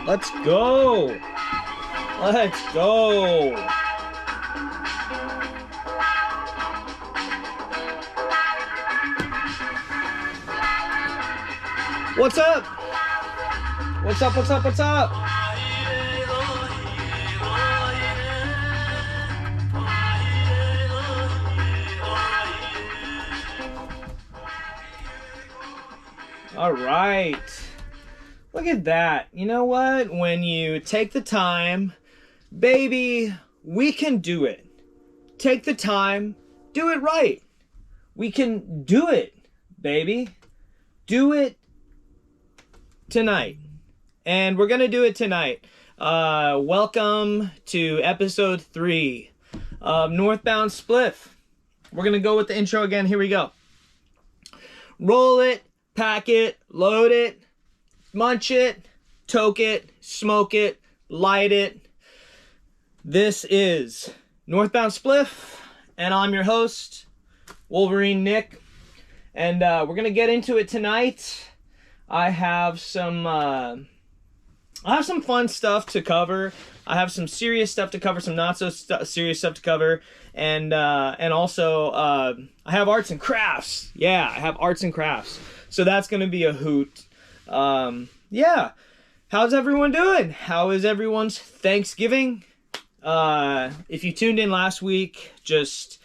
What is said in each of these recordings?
Let's go. Let's go. What's up? What's up? What's up? What's up? All right. Look at that. You know what? When you take the time, baby, we can do it. Take the time, do it right. We can do it, baby. Do it tonight. And we're going to do it tonight. Welcome to episode 3 of Northbound Spliff. We're going to go with the intro again. Here we go. Roll it, pack it, load it, munch it, toke it, smoke it, light it. This is Northbound Spliff, and I'm your host, Wolverine Nick. And we're going to get into it tonight. I have some fun stuff to cover. I have some serious stuff to cover, some not so serious stuff to cover, and also I have arts and crafts. Yeah, I have arts and crafts. So that's going to be a hoot. Yeah. How's everyone doing? How is everyone's Thanksgiving? If you tuned in last week, just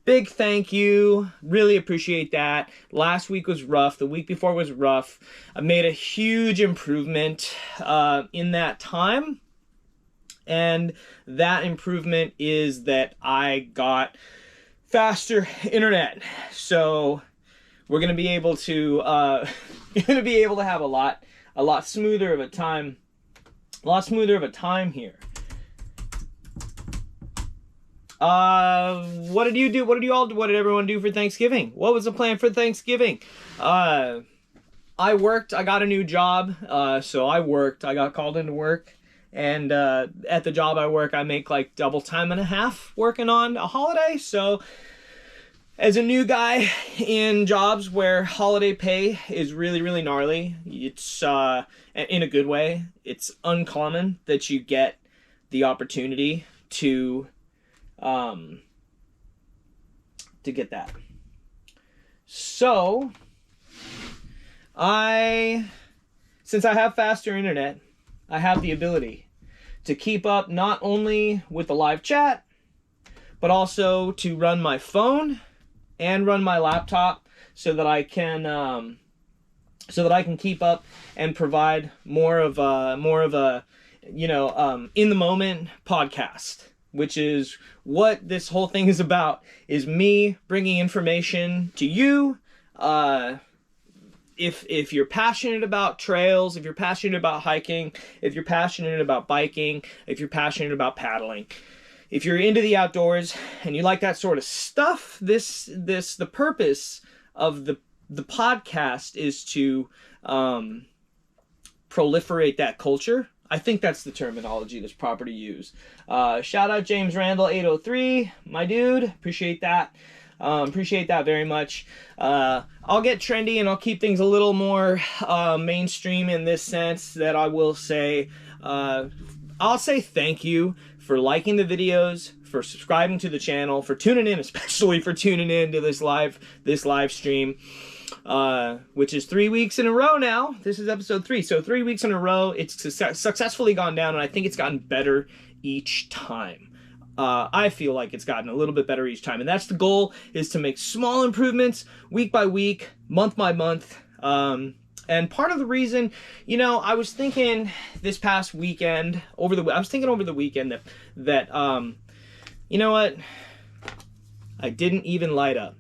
big thank you. Really appreciate that. Last week was rough. The week before was rough. I made a huge improvement in that time. And that improvement is that I got faster internet. So we're going to be able to have a lot smoother of a time here. What did you do? What did everyone do for Thanksgiving? What was the plan for Thanksgiving? I worked. I got a new job. So I worked. I got called into work. And at the job I work, I make like double time and a half working on a holiday. So as a new guy in jobs where holiday pay is really, really gnarly, it's in a good way. It's uncommon that you get the opportunity to get that. So since I have faster internet, I have the ability to keep up not only with the live chat, but also to run my phone and run my laptop so that I can keep up and provide more of a in the moment podcast, which is what this whole thing is about, is me bringing information to you. If you're passionate about trails, if you're passionate about hiking, if you're passionate about biking, if you're passionate about paddling, if you're into the outdoors and you like that sort of stuff, the purpose of the podcast is to proliferate that culture. I think that's the terminology that's proper to use. Shout out James Randall 803, my dude. Appreciate that. Appreciate that very much. I'll get trendy and I'll keep things a little more mainstream in this sense that I will say, I'll say thank you for liking the videos, for subscribing to the channel, for tuning in, especially for tuning in to this live stream, which is 3 weeks in a row now. This is episode 3. So 3 weeks in a row, it's successfully gone down, and I think it's gotten better each time. I feel like it's gotten a little bit better each time, and that's the goal, is to make small improvements week by week, month by month. And part of the reason, I was thinking this past weekend, over the weekend that you know what? I didn't even light up.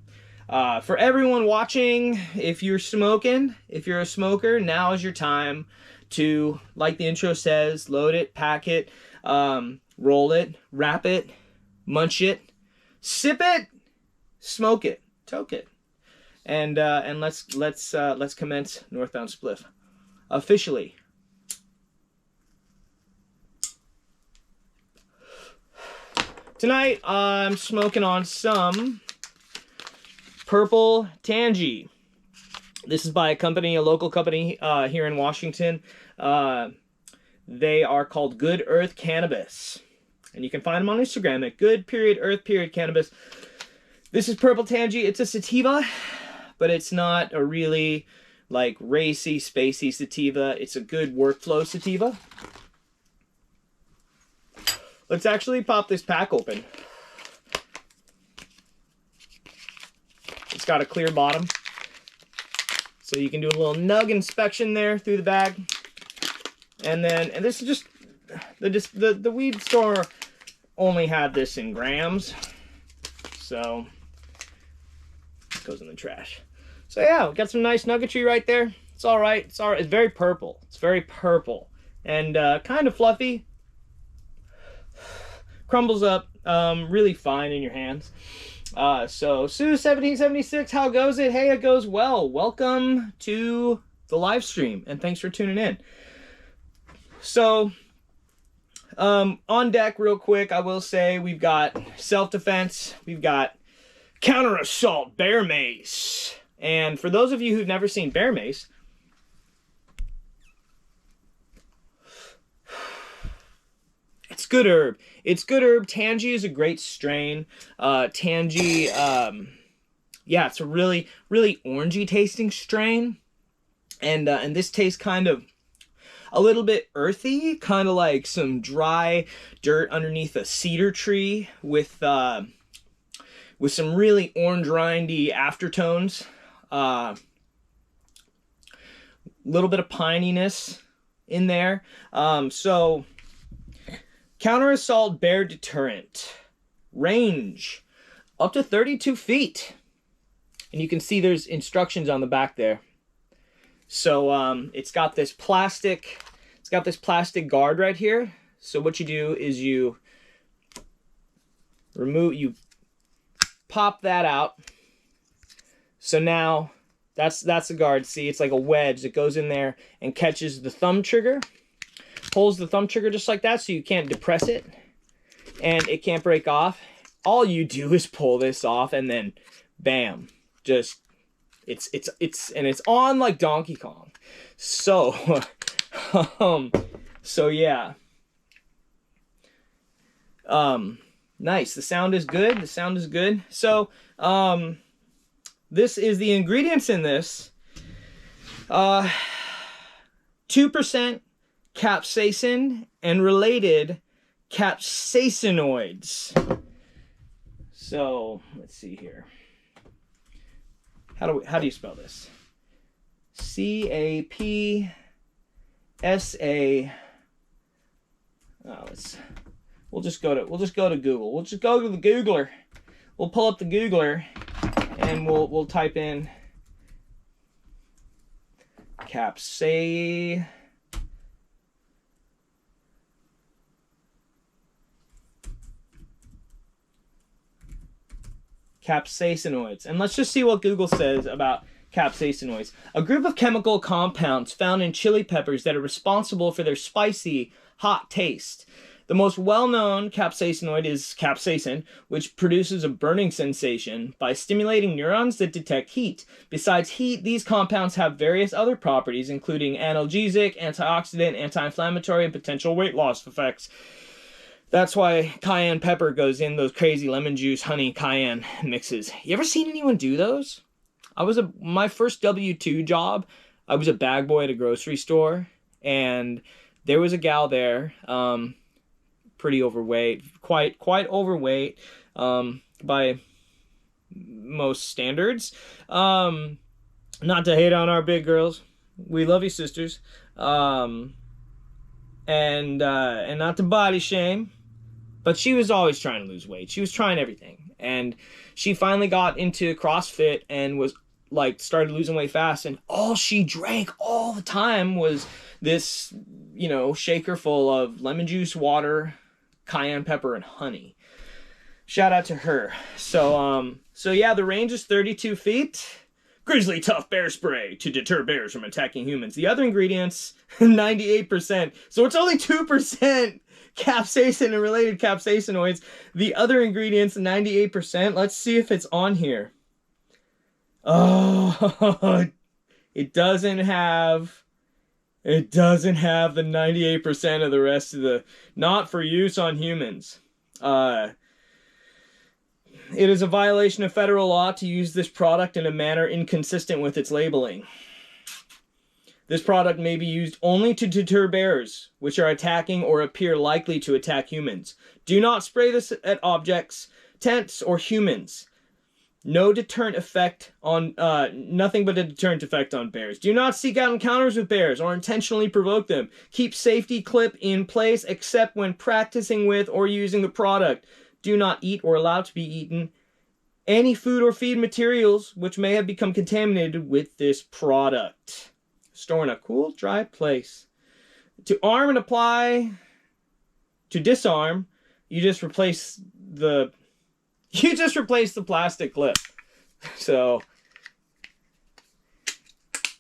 For everyone watching, if you're a smoker, now is your time to, like the intro says, load it, pack it, roll it, wrap it, munch it, sip it, smoke it, toke it. And let's commence Northbound Spliff officially. Tonight I'm smoking on some Purple Tangy. This is by a local company here in Washington. They are called Good Earth Cannabis. And you can find them on Instagram at good.earth.cannabis. This is Purple Tangy. It's a sativa, but it's not a really like racy, spacey sativa. It's a good workflow sativa. Let's actually pop this pack open. It's got a clear bottom, so you can do a little nug inspection there through the bag. And this is just the weed store only had this in grams, so it goes in the trash. So yeah, we got some nice nuggetry right there. It's all right. It's all right. It's very purple. It's very purple and kind of fluffy. Crumbles up really fine in your hands. So Sue1776, how goes it? Hey, it goes well. Welcome to the live stream, and thanks for tuning in. So on deck real quick, I will say we've got self-defense, we've got counter assault bear mace. And for those of you who've never seen bear mace, it's good herb. It's good herb. Tangy is a great strain. Tangy, yeah, it's a really, really orangey tasting strain. And this tastes kind of a little bit earthy, kind of like some dry dirt underneath a cedar tree with some really orange rindy aftertones. Little bit of pininess in there. So counter assault bear deterrent, range up to 32 feet, and you can see there's instructions on the back there. So it's got this plastic guard right here. So what you do is you pop that out. So now that's the guard. See, it's like a wedge that goes in there and catches the thumb trigger. Holds the thumb trigger just like that, so you can't depress it and it can't break off. All you do is pull this off and then bam, just it's on like Donkey Kong. So so yeah, nice. The sound is good. So this is the ingredients in this. 2% capsaicin and related capsaicinoids. So let's see here. How do you spell this? CAPSA. We'll just go to Google. We'll just go to the Googler. We'll pull up the Googler and we'll type in capsaicinoids. And let's just see what Google says about capsaicinoids. A group of chemical compounds found in chili peppers that are responsible for their spicy, hot taste. The most well-known capsaicinoid is capsaicin, which produces a burning sensation by stimulating neurons that detect heat. Besides heat, these compounds have various other properties, including analgesic, antioxidant, anti-inflammatory, and potential weight loss effects. That's why cayenne pepper goes in those crazy lemon juice, honey, cayenne mixes. You ever seen anyone do those? My first W-2 job, I was a bag boy at a grocery store, and there was a gal there, pretty overweight, quite overweight, by most standards. Not to hate on our big girls. We love you, sisters. And not to body shame, but she was always trying to lose weight. She was trying everything. And she finally got into CrossFit and was like, started losing weight fast. And all she drank all the time was this, shaker full of lemon juice, water, cayenne pepper, and honey. Shout out to her. So yeah, the range is 32 feet. Grizzly Tough Bear Spray to deter bears from attacking humans. The other ingredients, 98%. So it's only 2% capsaicin and related capsaicinoids. The other ingredients, 98%. Let's see if it's on here. Oh, it doesn't have It doesn't have the 98% of the rest of the... Not for use on humans. It is a violation of federal law to use this product in a manner inconsistent with its labeling. This product may be used only to deter bears, which are attacking or appear likely to attack humans. Do not spray this at objects, tents, or humans. No deterrent effect on, nothing but a deterrent effect on bears. Do not seek out encounters with bears or intentionally provoke them. Keep safety clip in place except when practicing with or using the product. Do not eat or allow to be eaten any food or feed materials which may have become contaminated with this product. Store in a cool, dry place. To arm and apply, to disarm, you just replace the plastic clip. So,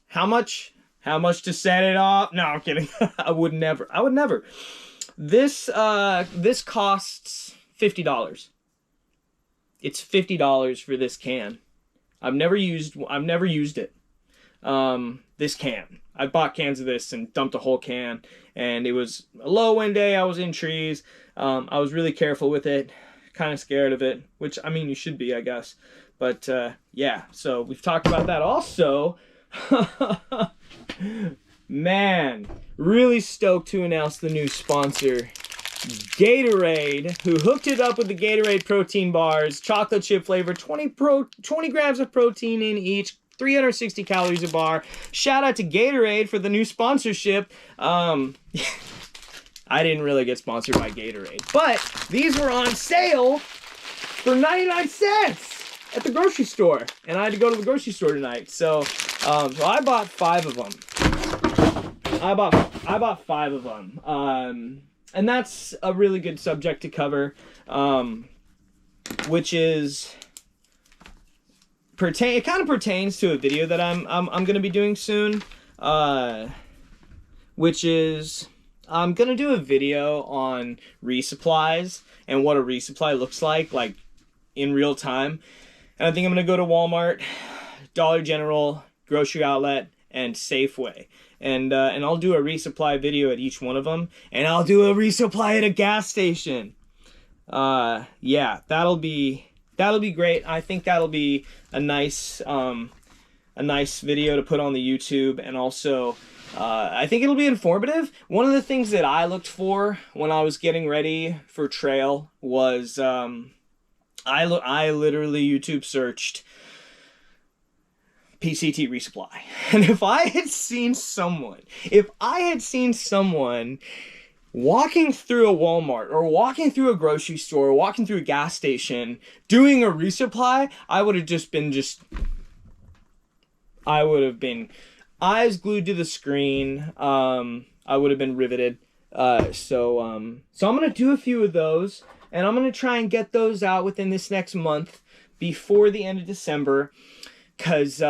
how much to set it off? No, I'm kidding. I would never. This costs $50. It's $50 for this can. I've never used it. This can. I bought cans of this and dumped a whole can, and it was a low one day. I was in trees. I was really careful with it, kind of scared of it, which, I mean, you should be, I guess. But, yeah, so we've talked about that. Also, man, really stoked to announce the new sponsor, Gatorade, who hooked it up with the Gatorade protein bars, chocolate chip flavor, 20 grams of protein in each, 360 calories a bar. Shout out to Gatorade for the new sponsorship. I didn't really get sponsored by Gatorade, but these were on sale for 99 cents at the grocery store, and I had to go to the grocery store tonight. So I bought 5 of them. I bought 5 of them. And that's a really good subject to cover, which is it kind of pertains to a video that I'm going to be doing soon, which is I'm going to do a video on resupplies and what a resupply looks like in real time. And I think I'm going to go to Walmart, Dollar General, Grocery Outlet, and Safeway. And I'll do a resupply video at each one of them. And I'll do a resupply at a gas station. Yeah, that'll be great. I think that'll be a nice video to put on the YouTube. And also, I think it'll be informative. One of the things that I looked for when I was getting ready for trail was, I literally YouTube searched PCT resupply. And if I had seen someone walking through a Walmart or walking through a grocery store, or walking through a gas station doing a resupply, I would have been eyes glued to the screen. I would have been riveted. So I'm going to do a few of those, and I'm going to try and get those out within this next month before the end of December. Because,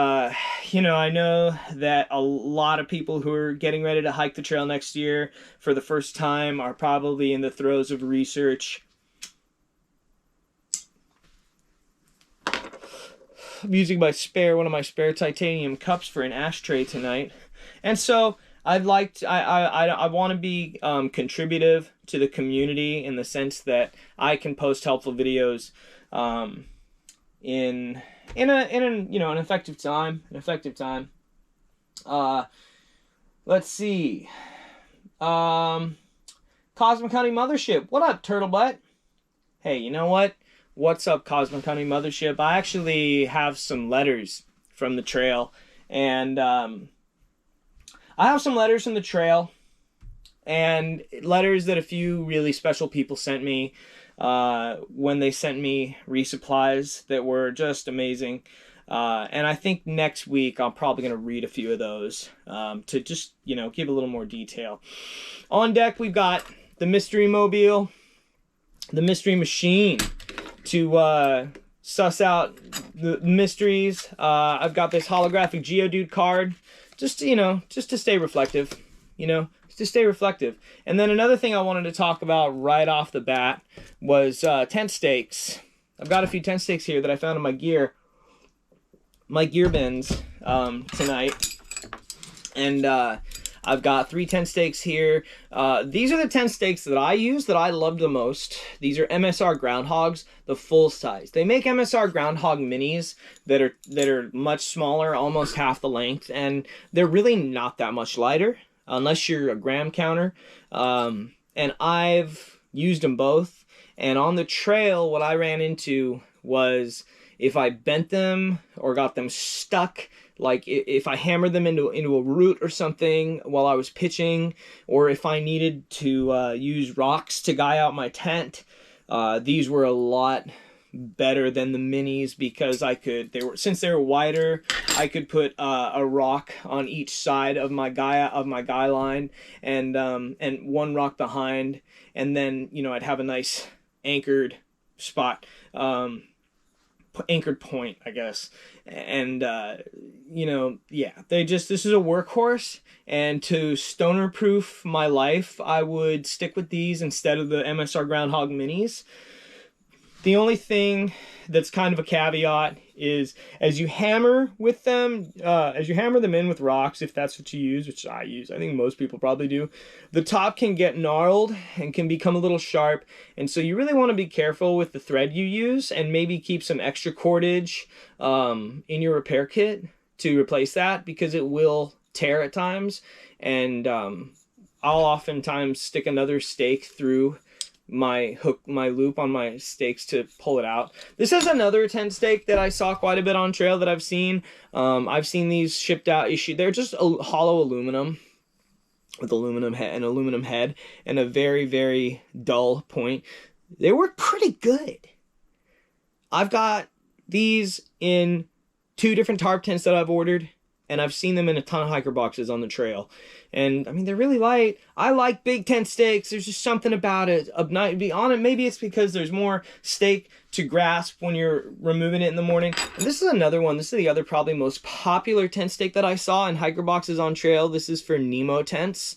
you know, I know that a lot of people who are getting ready to hike the trail next year for the first time are probably in the throes of research. I'm using one of my spare titanium cups for an ashtray tonight. And so I want to be contributive to the community in the sense that I can post helpful videos in an effective time. Let's see. Cosmic Honey Mothership. What up, Turtle Butt? Hey, you know what? What's up, Cosmic Honey Mothership? I actually have some letters from the trail, and I have some letters from the trail, and letters that a few really special people sent me when they sent me resupplies that were just amazing. And I think next week I'm probably going to read a few of those to just, give a little more detail. On deck, we've got the Mystery Mobile, the Mystery Machine to suss out the mysteries. I've got this holographic Geodude card just to stay reflective, to stay reflective. And then another thing I wanted to talk about right off the bat was tent stakes. I've got a few tent stakes here that I found in my gear bins tonight. And I've got 3 tent stakes here. These are the tent stakes that I use that I love the most. These are MSR Groundhogs, the full size. They make MSR Groundhog minis that are much smaller, almost half the length, and they're really not that much lighter unless you're a gram counter. And I've used them both. And on the trail, what I ran into was if I bent them or got them stuck, like if I hammered them into a root or something while I was pitching, or if I needed to use rocks to guy out my tent, these were a lot better than the minis because since they were wider, I could put a rock on each side of my guy line, and one rock behind, and then I'd have a nice anchored spot, anchored point, I guess. And yeah, this is a workhorse, and to stoner proof my life, I would stick with these instead of the MSR Groundhog minis. The only thing that's kind of a caveat is as you hammer with them, as you hammer them in with rocks, if that's what you use, which I use, I think most people probably do, the top can get gnarled and can become a little sharp. And so you really want to be careful with the thread you use, and maybe keep some extra cordage in your repair kit to replace that, because it will tear at times. And I'll oftentimes stick another stake through my loop on my stakes to pull it out. This is another tent stake that I saw quite a bit on trail that I've seen. I've seen these shipped out issued. They're just a hollow aluminum with aluminum head and a very, very dull point. They work pretty good. I've got these in 2 different tarp tents that I've ordered, and I've seen them in a ton of hiker boxes on the trail. And I mean, they're really light. I like big tent stakes. There's just something about it. Maybe it's because there's more stake to grasp when you're removing it in the morning. And this is another one. This is the other probably most popular tent stake that I saw in hiker boxes on trail. This is for Nemo tents.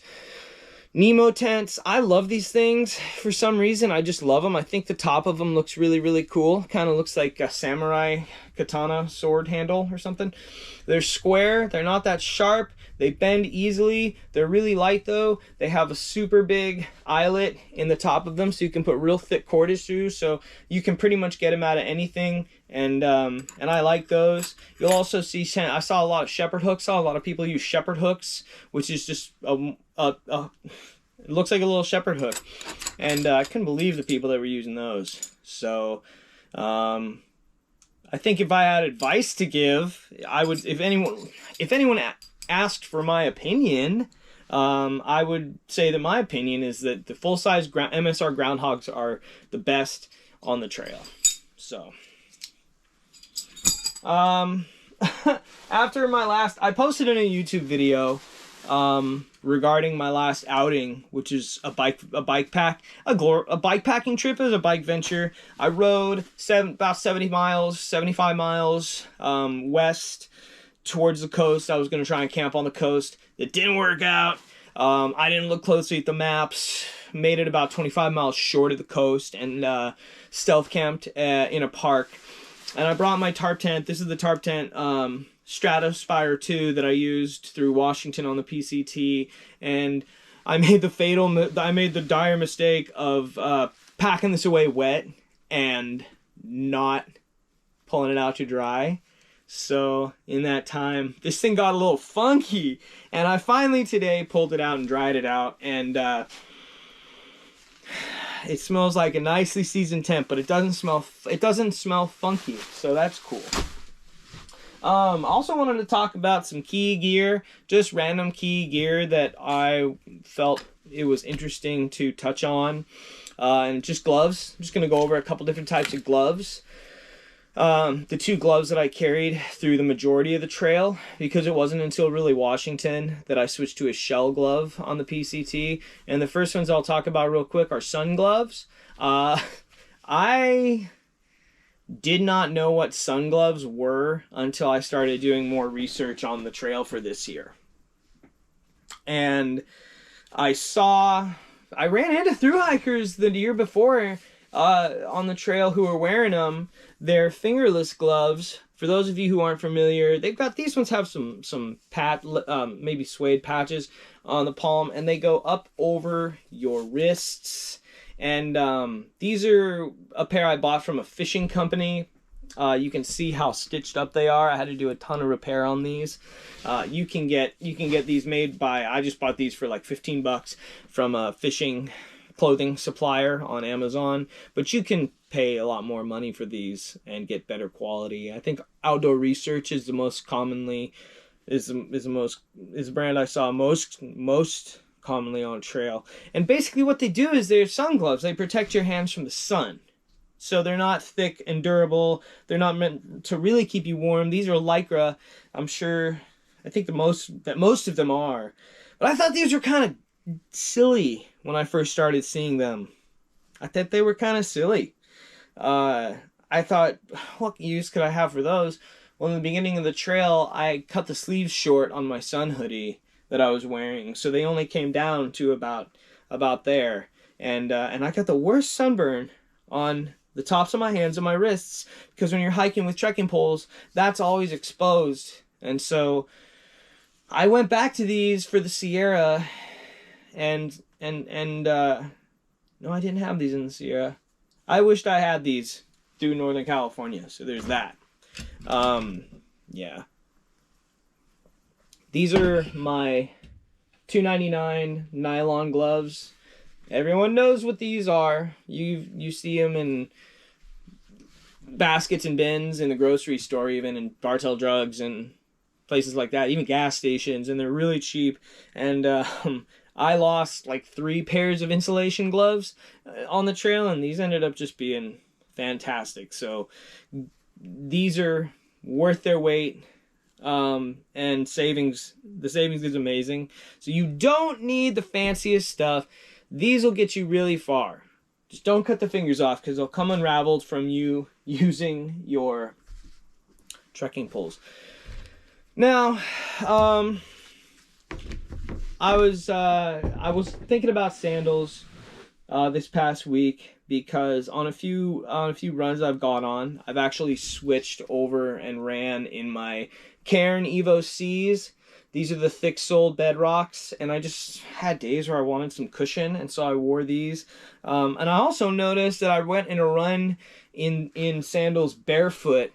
Nemo tents, I love these things for some reason. I just love them. I think the top of them looks really, really cool. Kind of looks like a samurai katana sword handle or something. They're square. They're not that sharp. They bend easily. They're really light though. They have a super big eyelet in the top of them, so you can put real thick cordage through, so you can pretty much get them out of anything. And I like those. You'll also see, I saw a lot of shepherd hooks. Saw a lot of people use shepherd hooks, which is just it looks like a little shepherd hook. And I couldn't believe the people that were using those. So I think if I had advice to give, I would, if anyone asked for my opinion, I would say that my opinion is that the full-size MSR Groundhogs are the best on the trail. So after my last, I posted in a YouTube video regarding my last outing, which is a bike packing trip. As a bike venture. I rode about 75 miles west towards the coast. I was going to try and camp on the coast. It didn't work out. I didn't look closely at the maps. Made it about 25 miles short of the coast, and stealth camped in a park. And I brought my tarp tent. This is the tarp tent Stratospire 2 that I used through Washington on the PCT. And I made the dire mistake of packing this away wet and not pulling it out to dry. So in that time, this thing got a little funky, and I finally today pulled it out and dried it out, and it smells like a nicely seasoned tent, but it doesn't smell funky, so that's cool. Also wanted to talk about some key gear, just random key gear that I felt it was interesting to touch on, and just gloves. I'm just going to go over a couple different types of gloves. The 2 gloves that I carried through the majority of the trail, because it wasn't until really Washington that I switched to a shell glove on the PCT. And the first ones I'll talk about real quick are sun gloves. I did not know what sun gloves were until I started doing more research on the trail for this year. And I ran into thru hikers the year before on the trail who were wearing them. They're fingerless gloves. For those of you who aren't familiar, these ones have some maybe suede patches on the palm, and they go up over your wrists. And these are a pair I bought from a fishing company. You can see how stitched up they are. I had to do a ton of repair on these. You can get these made by, I just bought these for like $15 from a fishing clothing supplier on Amazon, but you can pay a lot more money for these and get better quality. I think Outdoor Research is the most commonly is the brand I saw most commonly on trail. And basically what they do is they're sun gloves. They protect your hands from the sun. So they're not thick and durable. They're not meant to really keep you warm. These are Lycra. I think most of them are. But I thought these were kind of silly when I first started seeing them. I thought they were kind of silly. I thought, what use could I have for those? Well, in the beginning of the trail, I cut the sleeves short on my sun hoodie that I was wearing, so they only came down to about there. And I got the worst sunburn on the tops of my hands and my wrists, because when you're hiking with trekking poles, that's always exposed. And so I went back to these for the Sierra, and no, I didn't have these in the Sierra. I wished I had these through Northern California, so there's that. Yeah. These are my $2.99 nylon gloves. Everyone knows what these are. You see them in baskets and bins in the grocery store, even in Bartell Drugs and places like that, even gas stations, and they're really cheap. And I lost like 3 pairs of insulation gloves on the trail, and these ended up just being fantastic. So these are worth their weight. And the savings is amazing. So you don't need the fanciest stuff. These will get you really far. Just don't cut the fingers off, because they'll come unraveled from you using your trekking poles. Now, I was thinking about sandals this past week, because on a few runs I've gone on, I've actually switched over and ran in my Cairn Evo C's. These are the thick-soled bedrocks, and I just had days where I wanted some cushion, and so I wore these. And I also noticed that I went in a run in sandals barefoot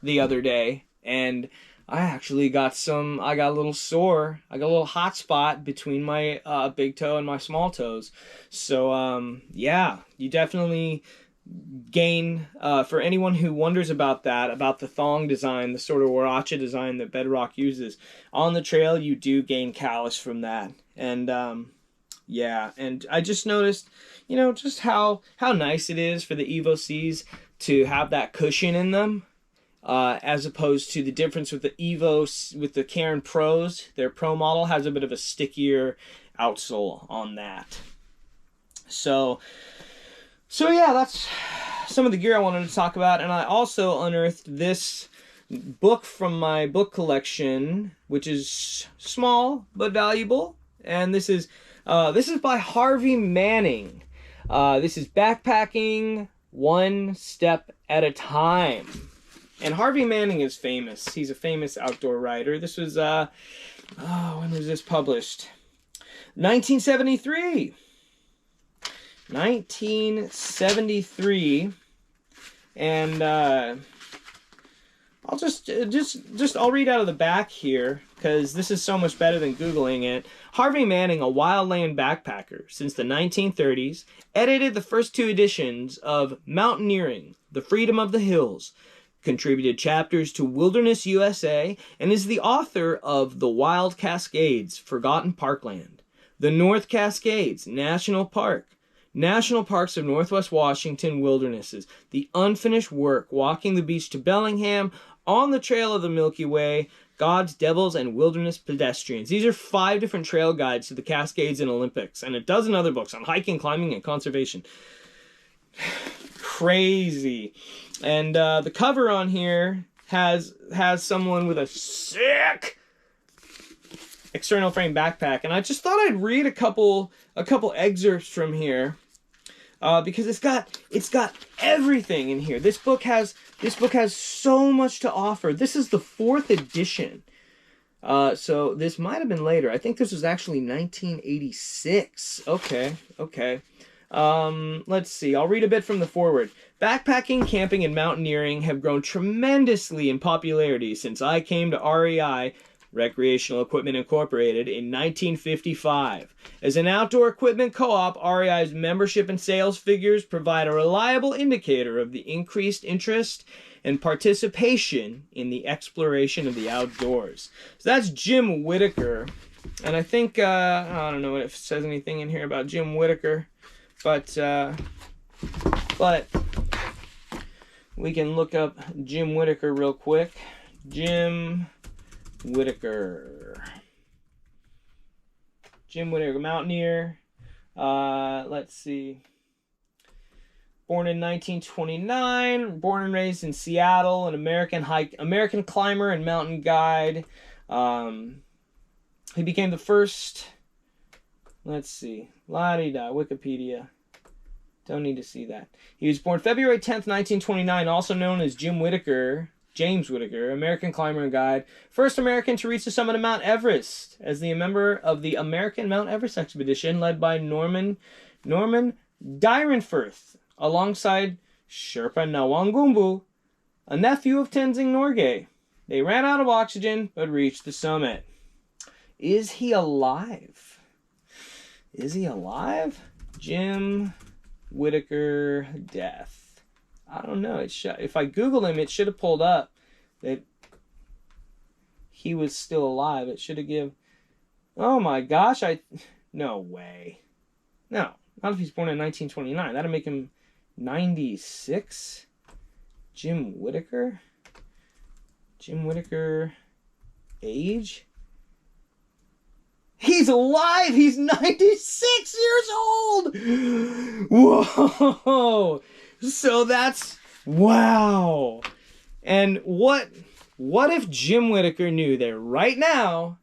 the other day, and I actually got a little sore. I got a little hot spot between my big toe and my small toes. So, yeah, you definitely gain, for anyone who wonders about that, about the thong design, the sort of Waracha design that Bedrock uses, on the trail you do gain callus from that. And, yeah, and I just noticed, just how nice it is for the Evo C's to have that cushion in them. As opposed to the difference with the Evo, with the Cairn Pros. Their Pro model has a bit of a stickier outsole on that. So yeah, that's some of the gear I wanted to talk about. And I also unearthed this book from my book collection, which is small but valuable. And this is by Harvey Manning. This is Backpacking One Step at a Time. And Harvey Manning is famous. He's a famous outdoor writer. This was, when was this published? 1973. 1973. And I'll I'll read out of the back here, because this is so much better than Googling it. Harvey Manning, a wildland backpacker since the 1930s, edited the first 2 editions of Mountaineering, The Freedom of the Hills, contributed chapters to Wilderness USA, and is the author of The Wild Cascades, Forgotten Parkland, The North Cascades, National Park, National Parks of Northwest Washington Wildernesses, The Unfinished Work, Walking the Beach to Bellingham, On the Trail of the Milky Way, Gods, Devils, and Wilderness Pedestrians. These are 5 different trail guides to the Cascades and Olympics, and a dozen other books on hiking, climbing, and conservation. Crazy. And the cover on here has someone with a sick external frame backpack, and I just thought I'd read a couple excerpts from here, because it's got everything in here. This book has so much to offer. This is the 4th edition. So this might have been later. I think this was actually 1986. Okay, okay. Let's see. I'll read a bit from the foreword. Backpacking, camping, and mountaineering have grown tremendously in popularity since I came to REI, Recreational Equipment Incorporated, in 1955. As an outdoor equipment co-op, REI's membership and sales figures provide a reliable indicator of the increased interest and participation in the exploration of the outdoors. So that's Jim Whittaker. And I think, I don't know if it says anything in here about Jim Whittaker, but we can look up Jim Whittaker real quick. Jim Whittaker. Jim Whittaker, mountaineer. Let's see. Born in 1929, born and raised in Seattle, an American climber and mountain guide. He became the first, let's see, la-di-da, Wikipedia. Don't need to see that. He was born February 10th, 1929, also known as James Whittaker, American climber and guide. First American to reach the summit of Mount Everest as the member of the American Mount Everest expedition led by Norman Dyrenforth, alongside Sherpa Nawangumbu, a nephew of Tenzing Norgay. They ran out of oxygen, but reached the summit. Is he alive? Is he alive? Jim Whittaker death. I don't know. If I Googled him, it should have pulled up that he was still alive. It should have given... Oh my gosh, no way. No, not if he's born in 1929. That'd make him 96? Jim Whittaker? Jim Whittaker age? He's alive! He's 96 years old! Whoa! So that's... Wow! And what if Jim Whittaker knew that right now,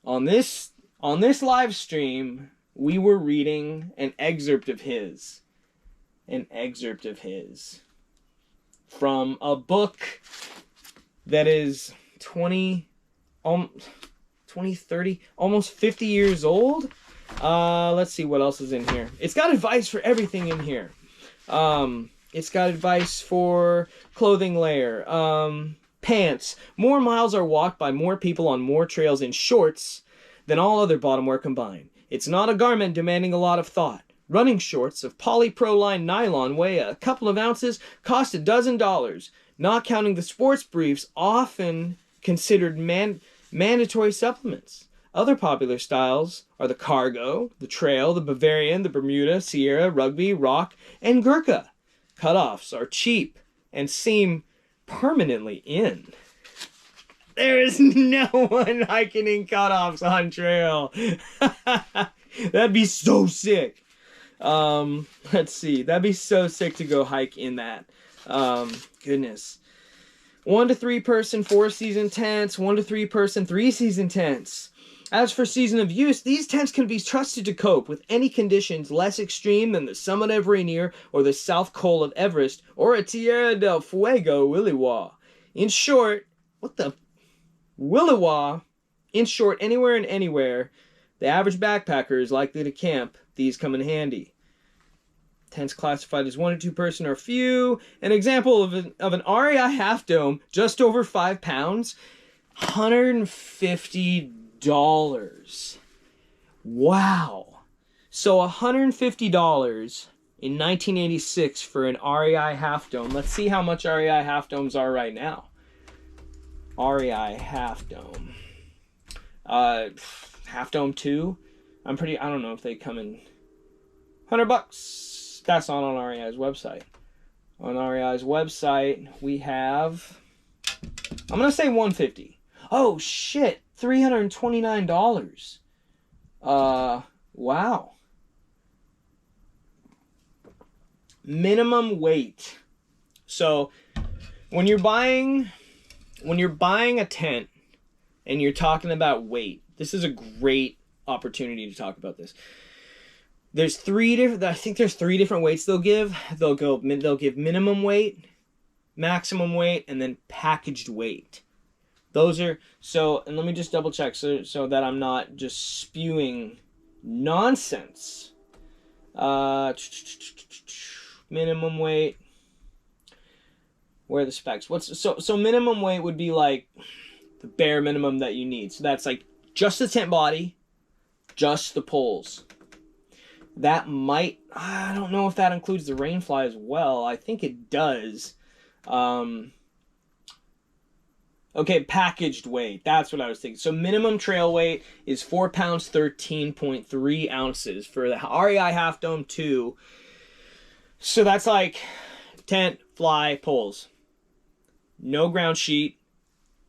on this live stream, we were reading an excerpt of his. From a book that is 20, 30, almost 50 years old. Let's see what else is in here. It's got advice for everything in here. It's got advice for clothing layer, pants. More miles are walked by more people on more trails in shorts than all other bottom wear combined. It's not a garment demanding a lot of thought. Running shorts of polyproline nylon weigh a couple of ounces, cost $12, not counting the sports briefs often considered mandatory supplements. Other popular styles are the cargo, the trail, the Bavarian, the Bermuda, Sierra, rugby, rock, and Gurkha. Cutoffs are cheap and seem permanently in. There is no one hiking in cutoffs on trail. That'd be so sick. Let's see. That'd be so sick to go hike in that. Goodness. 1 to 3 person 4-season tents, 1 to 3 person 3-season tents. As for season of use, these tents can be trusted to cope with any conditions less extreme than the summit of Rainier or the South Col of Everest or a Tierra del Fuego Williwa. In short, Williwa? In short, anywhere and anywhere, the average backpacker is likely to camp. These come in handy. Tents classified as 1 to 2 person or few. An example of an REI half dome, just over 5 pounds, $150. Wow. So $150 in 1986 for an REI half dome. Let's see how much REI half domes are right now. REI half dome. Half dome 2. I don't know if they come in $100. That's not on REI's website. On REI's website, we have, I'm going to say $150. Oh, shit. $329. Wow. Minimum weight. So, when you're buying a tent and you're talking about weight, this is a great opportunity to talk about this. There's 3 different weights they'll give. They'll give minimum weight, maximum weight, and then packaged weight. Those are, so, and let me just double check so that I'm not just spewing nonsense. Minimum weight. Where are the specs? So minimum weight would be like the bare minimum that you need. So that's like just the tent body, just the poles. That might, I don't know if that includes the rainfly as well. I think it does. Okay, packaged weight. That's what I was thinking. So minimum trail weight is 4 pounds, 13.3 ounces for the REI Half Dome 2. So that's like tent, fly, poles. No ground sheet,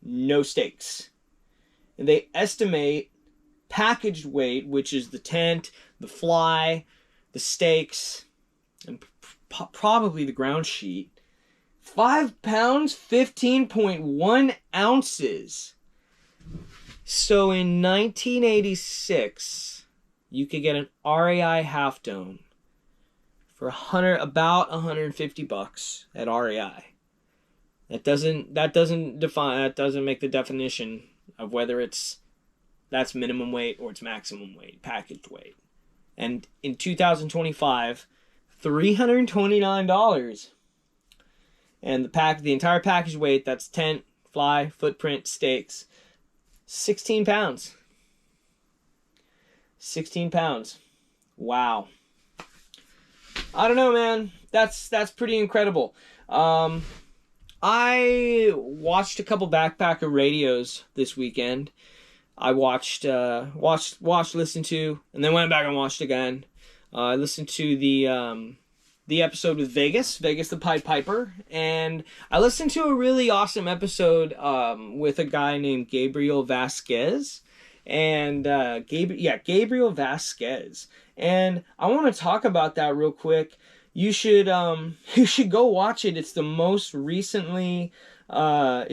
no stakes. And they estimate packaged weight, which is the tent, the fly, the stakes, and probably the ground sheet. 5 pounds, 15.1 ounces. So in 1986, you could get an REI Half Dome for about $150 at REI. That doesn't make the definition of whether that's minimum weight or it's maximum weight, packaged weight. And in 2025, $329. And the entire package weight, that's tent, fly, footprint, stakes, 16 pounds. 16 pounds. Wow. I don't know, man. That's pretty incredible. I watched a couple backpacker radios this weekend. I watched, listened to, and then went back and watched again. I listened to the episode with Vegas the Pied Piper, and I listened to a really awesome episode with a guy named Gabriel Vasquez, and Gabriel Vasquez, and I want to talk about that real quick. You should go watch it. It's the most recently there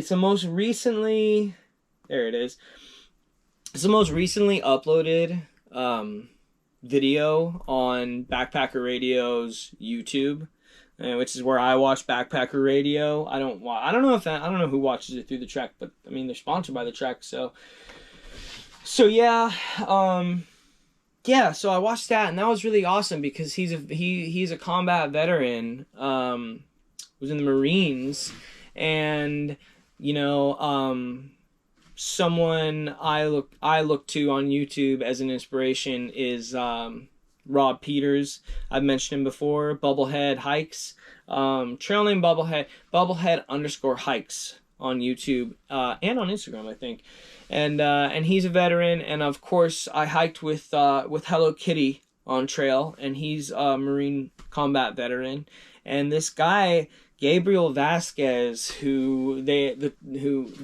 it is. It's the most recently uploaded video on Backpacker Radio's YouTube, which is where I watch Backpacker Radio. I don't know who watches it through the Trek, but I mean they're sponsored by the Trek, so yeah. So I watched that, and that was really awesome because he's a combat veteran, was in the Marines, and someone I look to on YouTube as an inspiration is Rob Peters. I've mentioned him before. Bubblehead Hikes, trail name Bubblehead _hikes on YouTube and on Instagram, I think. And he's a veteran, and of course I hiked with Hello Kitty on trail, and he's a Marine combat veteran. And this guy Gabriel Vasquez, who they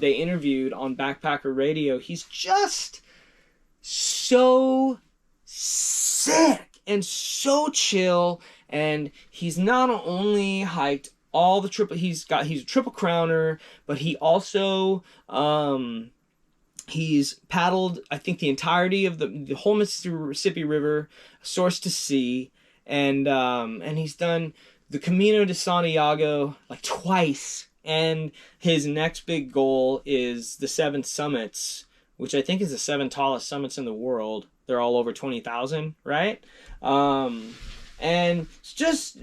interviewed on Backpacker Radio, he's just so sick and so chill, and he's not only hiked all the he's a triple crowner, but he also he's paddled, I think, the entirety of the whole Mississippi River, source to sea, and he's done the Camino de Santiago like twice, and his next big goal is the 7 summits, which I think is the 7 tallest summits in the world. They're all over 20,000, right? And just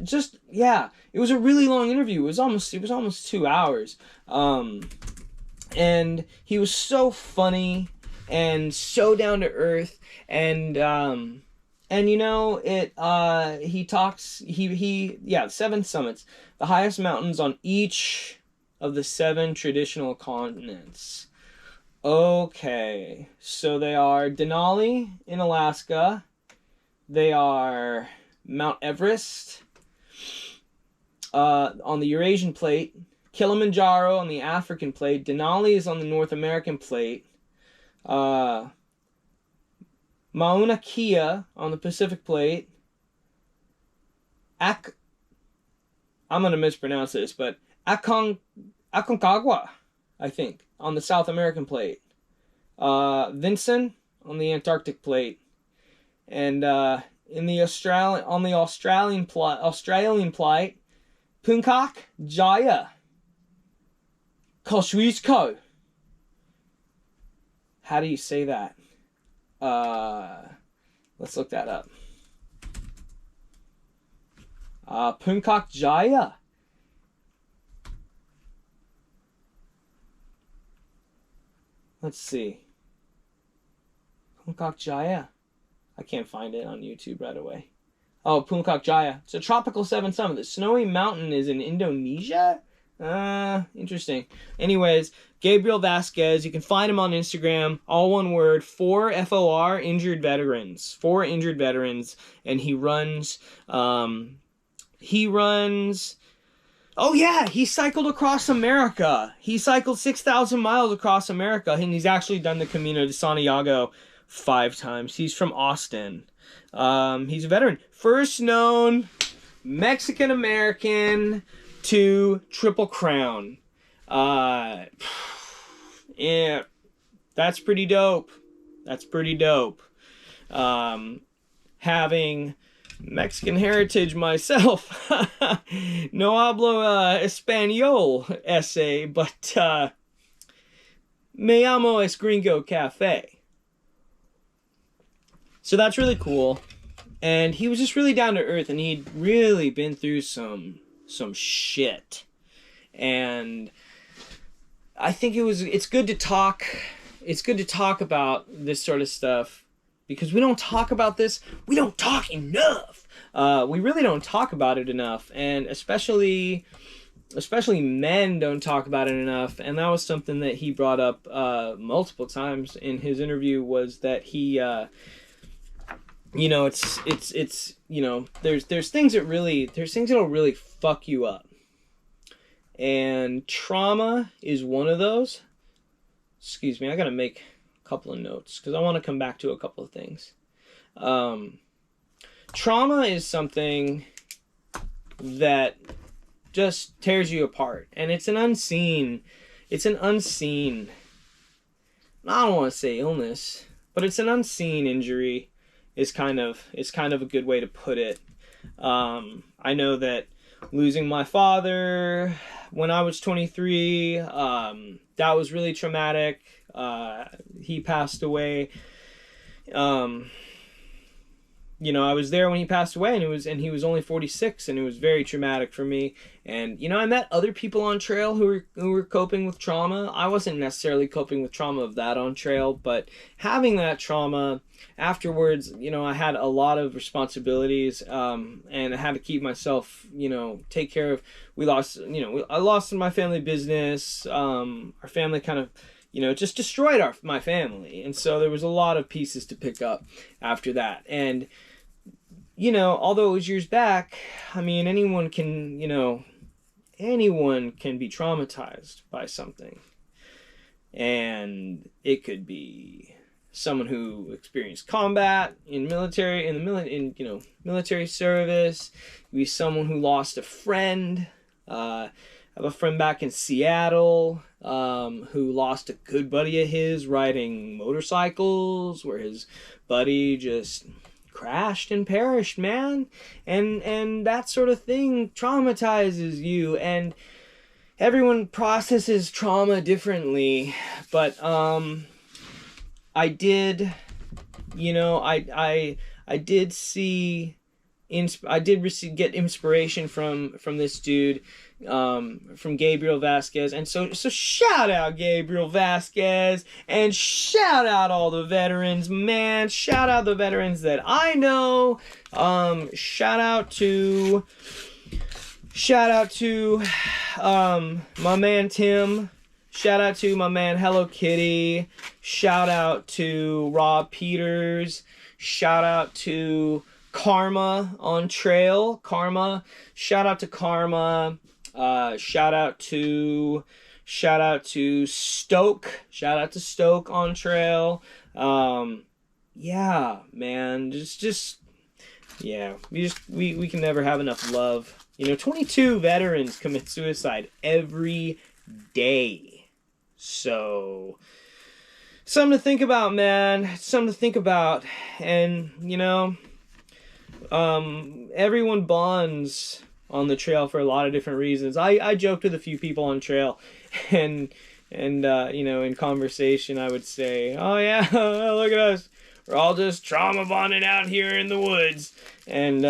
yeah, it was a really long interview. It was almost 2 hours. And he was so funny and so down to earth, and he talks, 7 summits, the highest mountains on each of the 7 traditional continents. Okay, so they are Denali in Alaska, they are Mount Everest on the Eurasian plate, Kilimanjaro on the African plate, Denali is on the North American plate, Mauna Kea on the Pacific plate, I'm going to mispronounce this, but Aconcagua, I think, on the South American plate, Vinson on the Antarctic plate, and in the Australian plate, Puncak Jaya, Kosciuszko, How do you say that? Let's look that up. Puncak Jaya. Let's see. Puncak Jaya. I can't find it on YouTube right away. Oh, Puncak Jaya. It's a tropical 7 summit. The snowy mountain is in Indonesia? Interesting. Anyways, Gabriel Vasquez. You can find him on Instagram. All one word. 4FOR, injured veterans. 4 injured veterans. And he runs... Oh yeah, he cycled across America. He cycled 6,000 miles across America, and he's actually done the Camino de Santiago 5 times. He's from Austin. He's a veteran. First known Mexican-American to Triple Crown. Yeah, that's pretty dope. That's pretty dope. Having Mexican heritage myself. No hablo español essay, but me llamo es gringo cafe. So that's really cool. And he was just really down to earth, and he'd really been through some shit. And I think it's good to talk about this sort of stuff, because we don't talk about this. We don't talk enough. We really don't talk about it enough, and especially men don't talk about it enough. And that was something that he brought up multiple times in his interview, was that he, it's there's things that'll really fuck you up, and trauma is one of those. Excuse me, I gotta make couple of notes because I want to come back to a couple of things. Trauma is something that just tears you apart, and it's an unseen, I don't want to say illness, but it's an unseen injury is kind of a good way to put it. I know that losing my father when I was 23, that was really traumatic. He passed away. I was there when he passed away, and he was only 46, and it was very traumatic for me. And I met other people on trail who were coping with trauma. I wasn't necessarily coping with trauma of that on trail, but having that trauma afterwards, I had a lot of responsibilities, and I had to keep myself, take care of. I lost my family business. Our family kind of, just destroyed my family. And so there was a lot of pieces to pick up after that. And, although it was years back, I mean, anyone can be traumatized by something. And it could be someone who experienced combat military service. It could be someone who lost a friend. I have a friend back in Seattle who lost a good buddy of his riding motorcycles, where his buddy just crashed and perished, man. And that sort of thing traumatizes you, and everyone processes trauma differently. But I did get inspiration from this dude, from Gabriel Vasquez. And so shout out Gabriel Vasquez, and shout out all the veterans, man. Shout out the veterans that I know. Shout out to my man Tim. Shout out to my man Hello Kitty. Shout out to Rob Peters. Shout out to Karma on trail. Karma. Shout out to Karma. Shout out to Stoke. Shout out to Stoke on trail. Yeah, man. We can never have enough love. 22 veterans commit suicide every day. So, something to think about, man. Something to think about. And, everyone bonds on the trail for a lot of different reasons. I joked with a few people on trail, and, And you know, in conversation, I would say, "Oh yeah, look at us. We're all just trauma bonded out here in the woods." And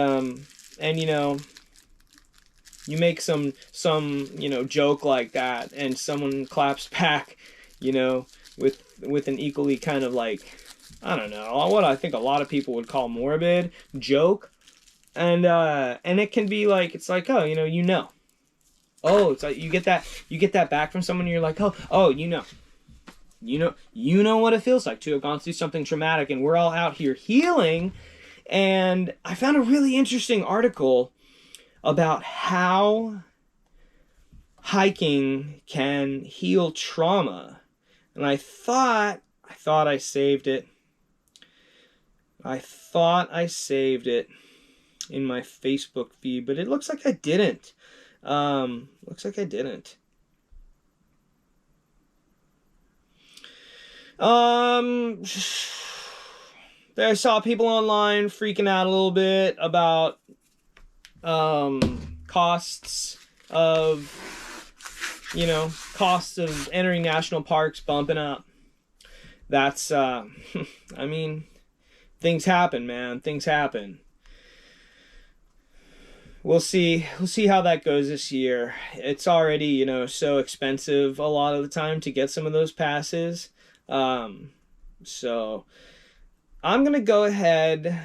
you know, you make some you know, joke like that, and someone claps back, you know, with an equally kind of like, I don't know, what I think a lot of people would call morbid joke. And it can be like, it's like, oh, you know. Oh, it's like you get that back from someone, and you're like, oh, you know what it feels like to have gone through something traumatic, and we're all out here healing. And I found a really interesting article about how hiking can heal trauma. And I thought I saved it. I thought I saved it in my Facebook feed, but it looks like I didn't. Looks like I didn't. I saw people online freaking out a little bit about costs of entering national parks bumping up. That's I mean, things happen, man. Things happen. We'll see how that goes this year. It's already, you know, so expensive a lot of the time to get some of those passes. So I'm going to go ahead,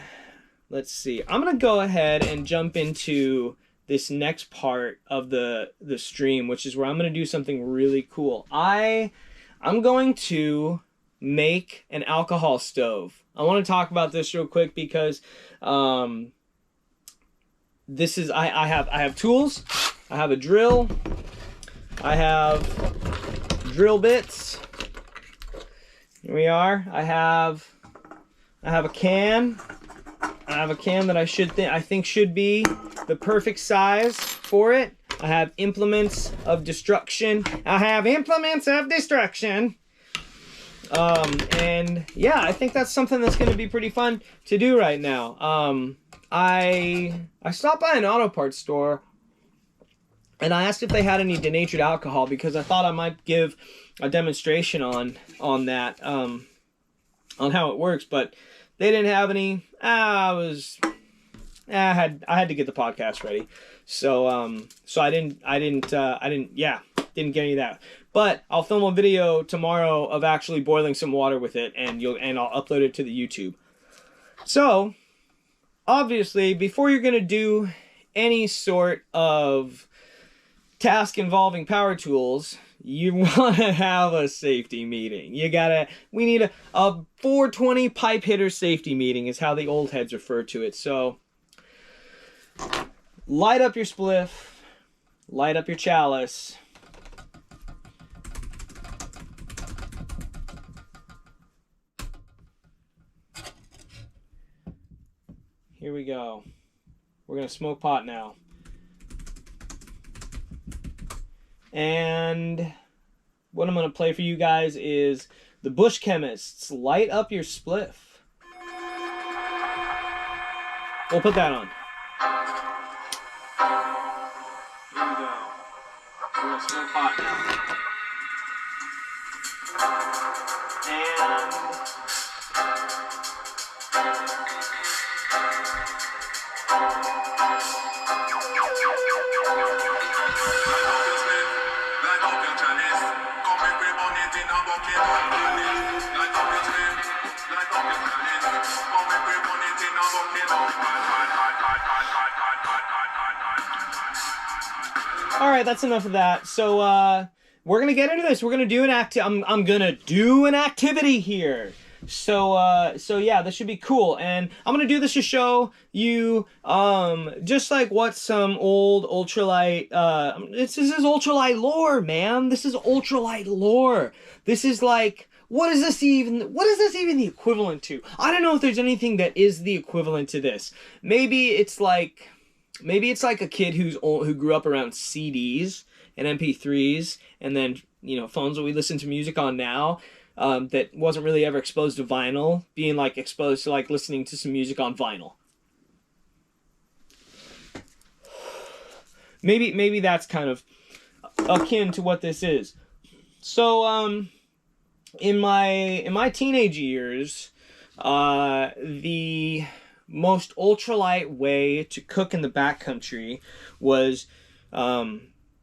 let's see. I'm going to go ahead and jump into this next part of the stream, which is where I'm going to do something really cool. I'm going to make an alcohol stove. I want to talk about this real quick because this is I have tools. I have a drill. I have drill bits. Here we are. I have a can. I have a can that I think should be the perfect size for it. I have implements of destruction. And yeah, I think that's something that's going to be pretty fun to do right now. I stopped by an auto parts store and I asked if they had any denatured alcohol because I thought I might give a demonstration on that, on how it works, but they didn't have any. I had to get the podcast ready, so I didn't get any of that. But I'll film a video tomorrow of actually boiling some water with it, and I'll upload it to the YouTube. So obviously, before you're gonna do any sort of task involving power tools, you want to have a safety meeting. We need a 420 pipe hitter safety meeting is how the old heads refer to it. So light up your spliff, light up your chalice. Here we go. We're gonna smoke pot now. And what I'm going to play for you guys is the Bush Chemists' Light Up Your Spliff. We'll put that on. Here we go. We're going to smoke pot now. All right, that's enough of that. So we're gonna get into this. We're gonna do I'm gonna do an activity here. So yeah, this should be cool. And I'm gonna do this to show you just like what some old ultralight this is ultralight lore, man. This is ultralight lore. This is like, what is this even the equivalent to? I don't know if there's anything that is the equivalent to this. Maybe it's like a kid who grew up around CDs and MP3s, and then, you know, phones that we listen to music on now, that wasn't really ever exposed to vinyl, being like exposed to like listening to some music on vinyl. Maybe that's kind of akin to what this is. So in my teenage years, the most ultralight way to cook in the backcountry was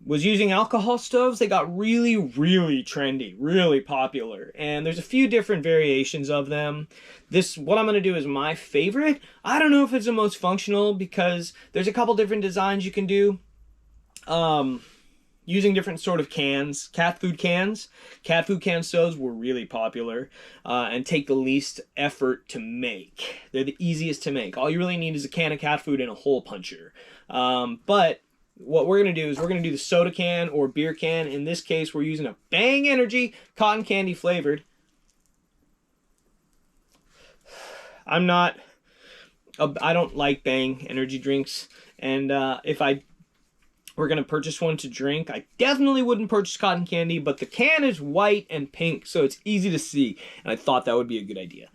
using alcohol stoves. They got really, really trendy, really popular, and there's a few different variations of them. What I'm going to do is my favorite. I don't know if it's the most functional because there's a couple different designs you can do. Using different sort of cans, cat food cans. Cat food can stoves were really popular and take the least effort to make. They're the easiest to make. All you really need is a can of cat food and a hole puncher. But what we're going to do is we're going to do the soda can or beer can. In this case, we're using a Bang Energy cotton candy flavored. I don't like Bang energy drinks, and if I were going to purchase one to drink, I definitely wouldn't purchase cotton candy, but the can is white and pink, so it's easy to see, and I thought that would be a good idea.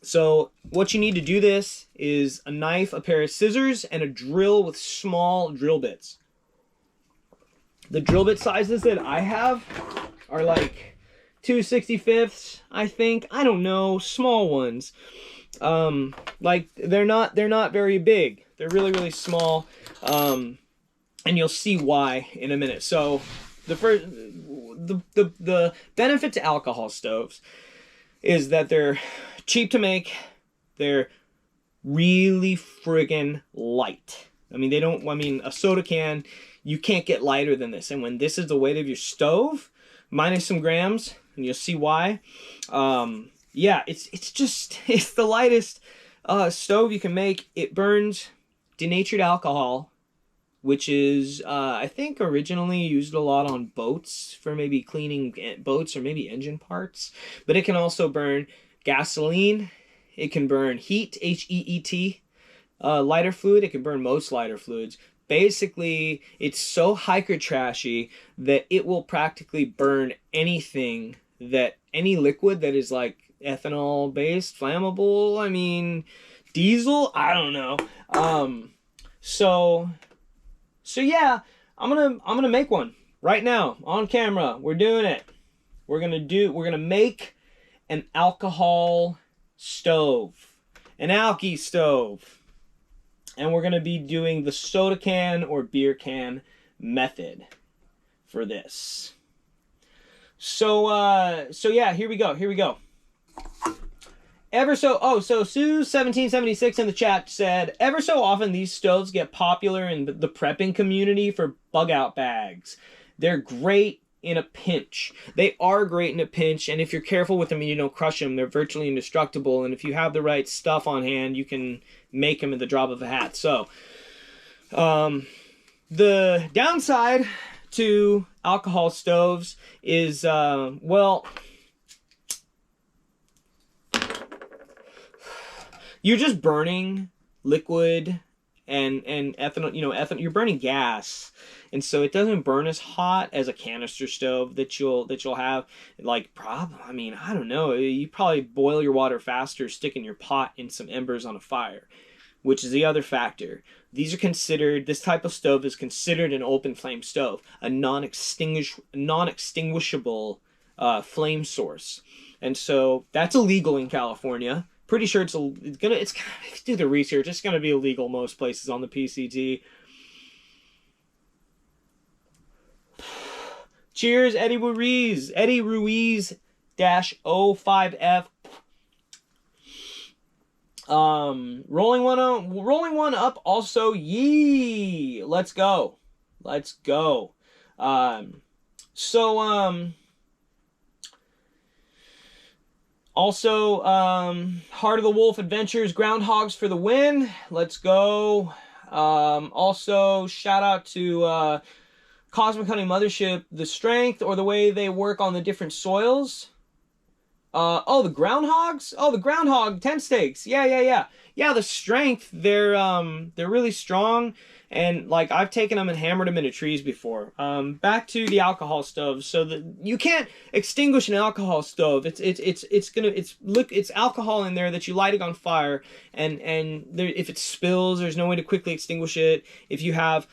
So what you need to do this is a knife, a pair of scissors, and a drill with small drill bits. The drill bit sizes that I have are like 2/65, I think. I don't know, small ones. Like they're not very big. They're really, really small. And you'll see why in a minute. So the benefit to alcohol stoves is that they're cheap to make. They're really friggin' light. I mean, a soda can, you can't get lighter than this. And when this is the weight of your stove, minus some grams, and you'll see why. Yeah, it's the lightest stove you can make. It burns denatured alcohol, which is, I think, originally used a lot on boats for maybe cleaning boats or maybe engine parts. But it can also burn gasoline. It can burn heat, H-E-E-T, lighter fluid. It can burn most lighter fluids. Basically, it's so hiker trashy that it will practically burn anything, any liquid that is like ethanol based, flammable, I mean, diesel, I don't know. So yeah, I'm gonna make one right now on camera. We're doing it. We're gonna make an alcohol stove, an alky stove, and we're gonna be doing the soda can or beer can method for this. So yeah, here we go. So Sue1776 in the chat said, ever so often these stoves get popular in the prepping community for bug out bags. They're great in a pinch. They are great in a pinch, and if you're careful with them and you don't crush them, they're virtually indestructible, and if you have the right stuff on hand, you can make them at the drop of a hat. So, the downside to alcohol stoves is, well, you're just burning liquid and ethanol, you're burning gas. And so it doesn't burn as hot as a canister stove that you'll have. Like, I don't know, you probably boil your water faster sticking your pot in some embers on a fire, which is the other factor. This type of stove is considered an open flame stove, a non-extinguishable flame source. And so that's illegal in California. Pretty sure if you do the research, it's gonna be illegal most places on the PCT. Cheers, Eddie Ruiz. Eddie Ruiz -05F. Rolling one up. Also, yee. Let's go. Also, Heart of the Wolf Adventures, Groundhogs for the win. Let's go. Also, shout out to Cosmic Honey Mothership, the strength or the way they work on the different soils. Oh, the groundhogs? Oh, the groundhog tent stakes. Yeah, yeah, yeah. Yeah, the strength, they're really strong, and like I've taken them and hammered them into trees before. Back to the alcohol stoves. So you can't extinguish an alcohol stove. It's alcohol in there that you light it on fire, and there, if it spills, there's no way to quickly extinguish it. If you have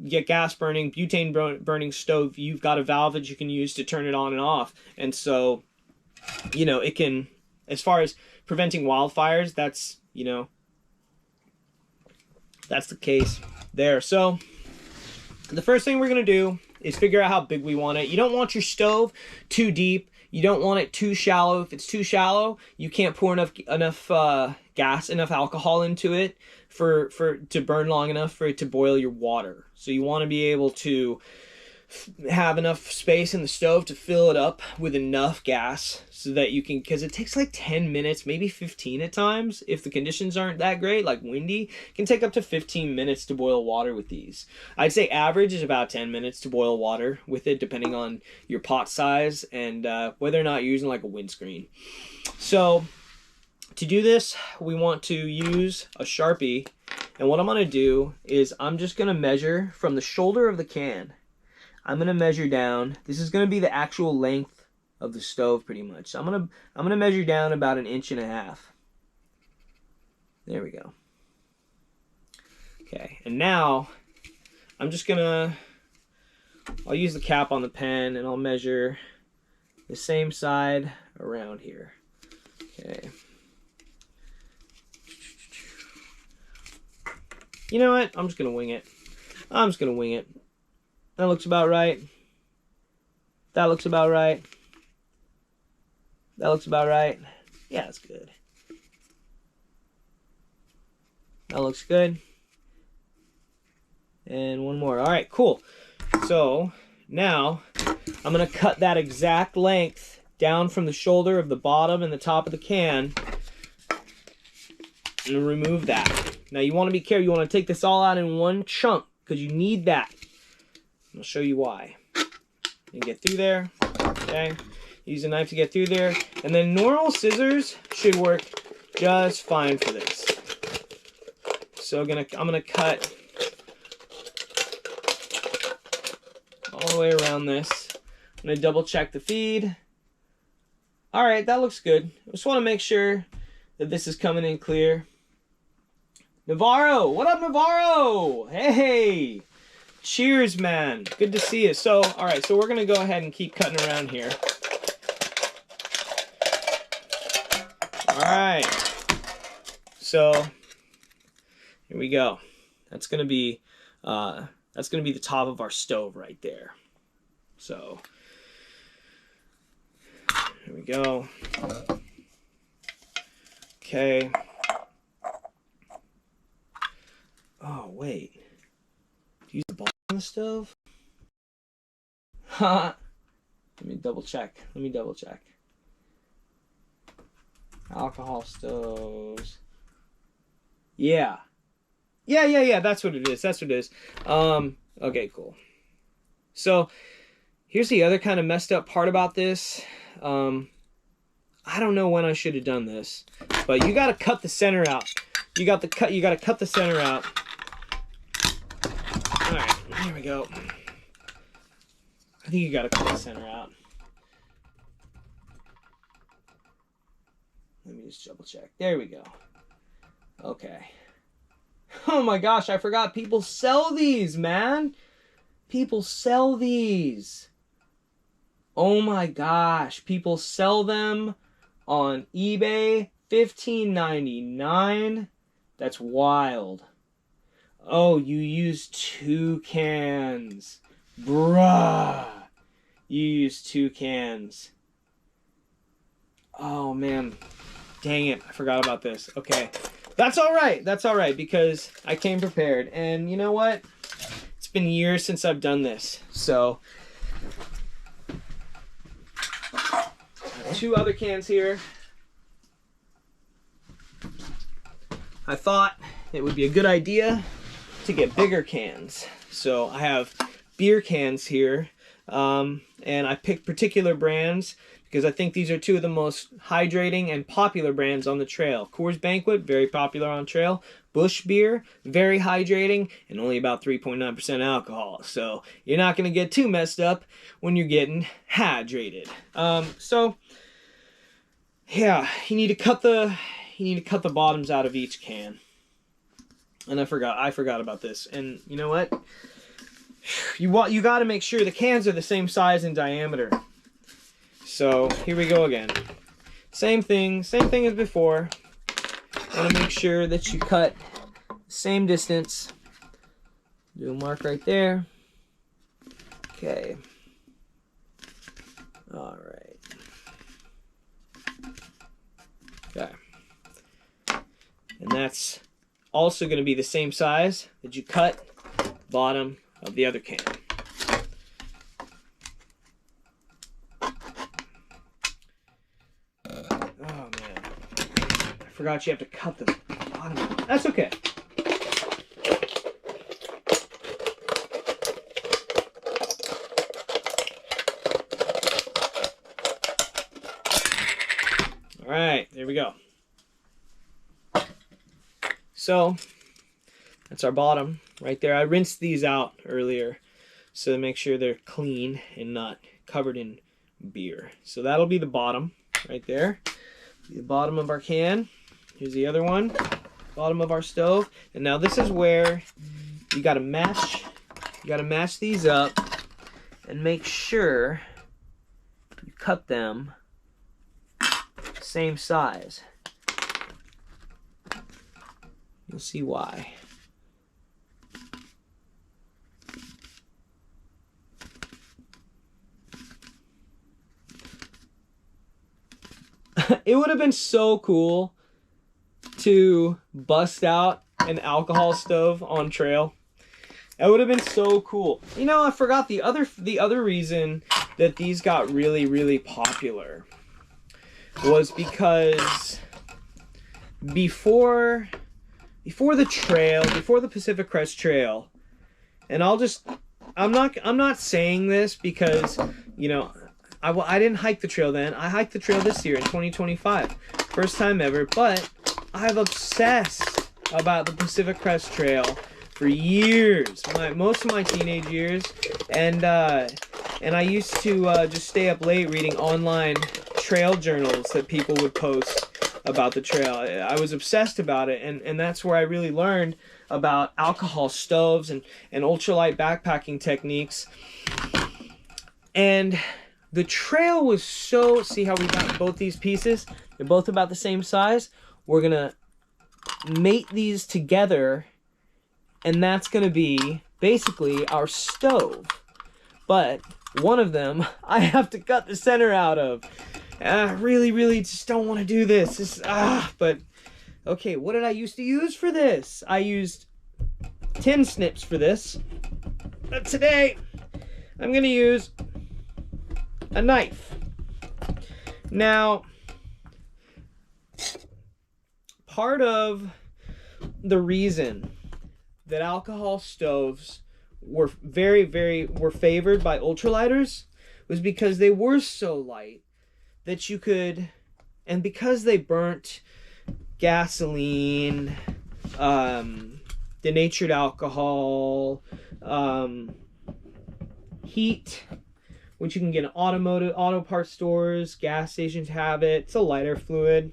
gas burning, butane burning stove, you've got a valve that you can use to turn it on and off. And so, you know, it can, as far as preventing wildfires, that's, you know, that's the case there. So the first thing we're going to do is figure out how big we want it. You don't want your stove too deep. You don't want it too shallow. If it's too shallow, you can't pour enough gas, enough alcohol into it to burn long enough for it to boil your water. So you want to be able to have enough space in the stove to fill it up with enough gas so that you can, because it takes like 10 minutes, maybe 15 at times. If the conditions aren't that great, like windy, it can take up to 15 minutes to boil water with these. I'd say average is about 10 minutes to boil water with it, depending on your pot size and whether or not you're using like a windscreen. So to do this, we want to use a Sharpie, and what I'm going to do is I'm just going to measure from the shoulder of the can. I'm going to measure down. This is going to be the actual length of the stove pretty much. So I'm going to measure down about 1.5 inches. There we go. Okay, and now I'm just going to, I'll use the cap on the pen and I'll measure the same side around here. Okay. You know what? I'm just going to wing it. I'm just going to wing it. That looks about right. That looks about right. That looks about right. Yeah, that's good. That looks good. And one more. All right, cool. So now I'm going to cut that exact length down from the shoulder of the bottom and the top of the can and remove that. Now you want to be careful. You want to take this all out in one chunk because you need that. I'll show you why. You get through there, okay? Use a knife to get through there, and then normal scissors should work just fine for this. So I'm gonna cut all the way around this. I'm gonna double check the feed. All right, that looks good. I just want to make sure that this is coming in clear. Navarro, what up, Navarro? Hey. Cheers, man. Good to see you. So, all right, so we're going to go ahead and keep cutting around here. All right. So, here we go. That's going to be the top of our stove right there. So, here we go. Okay. Oh, wait. Use the ball on the stove? Let me double check. Alcohol stoves. Yeah. Yeah. That's what it is. Okay, cool. So here's the other kind of messed up part about this. I don't know when I should have done this, but you got to cut the center out. You got to cut the center out. All right, here we go. I think you got to cut the center out. Let me just double check. There we go. Okay. Oh my gosh, I forgot people sell these, man. People sell these. Oh my gosh, people sell them on eBay, $15.99. That's wild. Oh, you used 2 cans. Bruh. You used 2 cans. Oh man. Dang it, I forgot about this. Okay. That's alright. That's alright because I came prepared. And you know what? It's been years since I've done this. So 2 other cans here. I thought it would be a good idea to get bigger cans. So I have beer cans here, and I picked particular brands because I think these are two of the most hydrating and popular brands on the trail. Coors Banquet, very popular on trail. Busch Beer, very hydrating, and only about 3.9% alcohol. So you're not going to get too messed up when you're getting hydrated. So yeah, you need to cut the bottoms out of each can. And I forgot about this. And you know what? You got to make sure the cans are the same size and diameter. So here we go again. Same thing as before. Want to make sure that you cut same distance. Do a mark right there. Okay. All right. Okay. And that's also going to be the same size that you cut bottom of the other can. Oh man, I forgot you have to cut the bottom. That's okay. All right, there we go. So that's our bottom right there. I rinsed these out earlier so to make sure they're clean and not covered in beer. So that'll be the bottom right there. The bottom of our can. Here's the other one. Bottom of our stove. And now this is where you gotta match these up and make sure you cut them same size. You'll see why. It would have been so cool to bust out an alcohol stove on trail. That would have been so cool. You know, I forgot the other reason that these got really, really popular was because before the trail, before the Pacific Crest Trail, and I'm not saying this because, you know, I didn't hike the trail then. I hiked the trail this year in 2025. First time ever, but I've obsessed about the Pacific Crest Trail for years, most of my teenage years, and I used to just stay up late reading online trail journals that people would post about the trail. I was obsessed about it, and that's where I really learned about alcohol stoves and ultralight backpacking techniques. And the trail was so, see how we got both these pieces? They're both about the same size. We're gonna mate these together, and that's gonna be basically our stove. But one of them I have to cut the center out of. I really just don't want to do this. But okay, what did I used to use for this? I used tin snips for this. But today, I'm gonna use a knife. Now, part of the reason that alcohol stoves were were favored by ultralighters was because they were so light that you could, and because they burnt gasoline, denatured alcohol, heat, which you can get in auto parts stores, gas stations have it. It's a lighter fluid.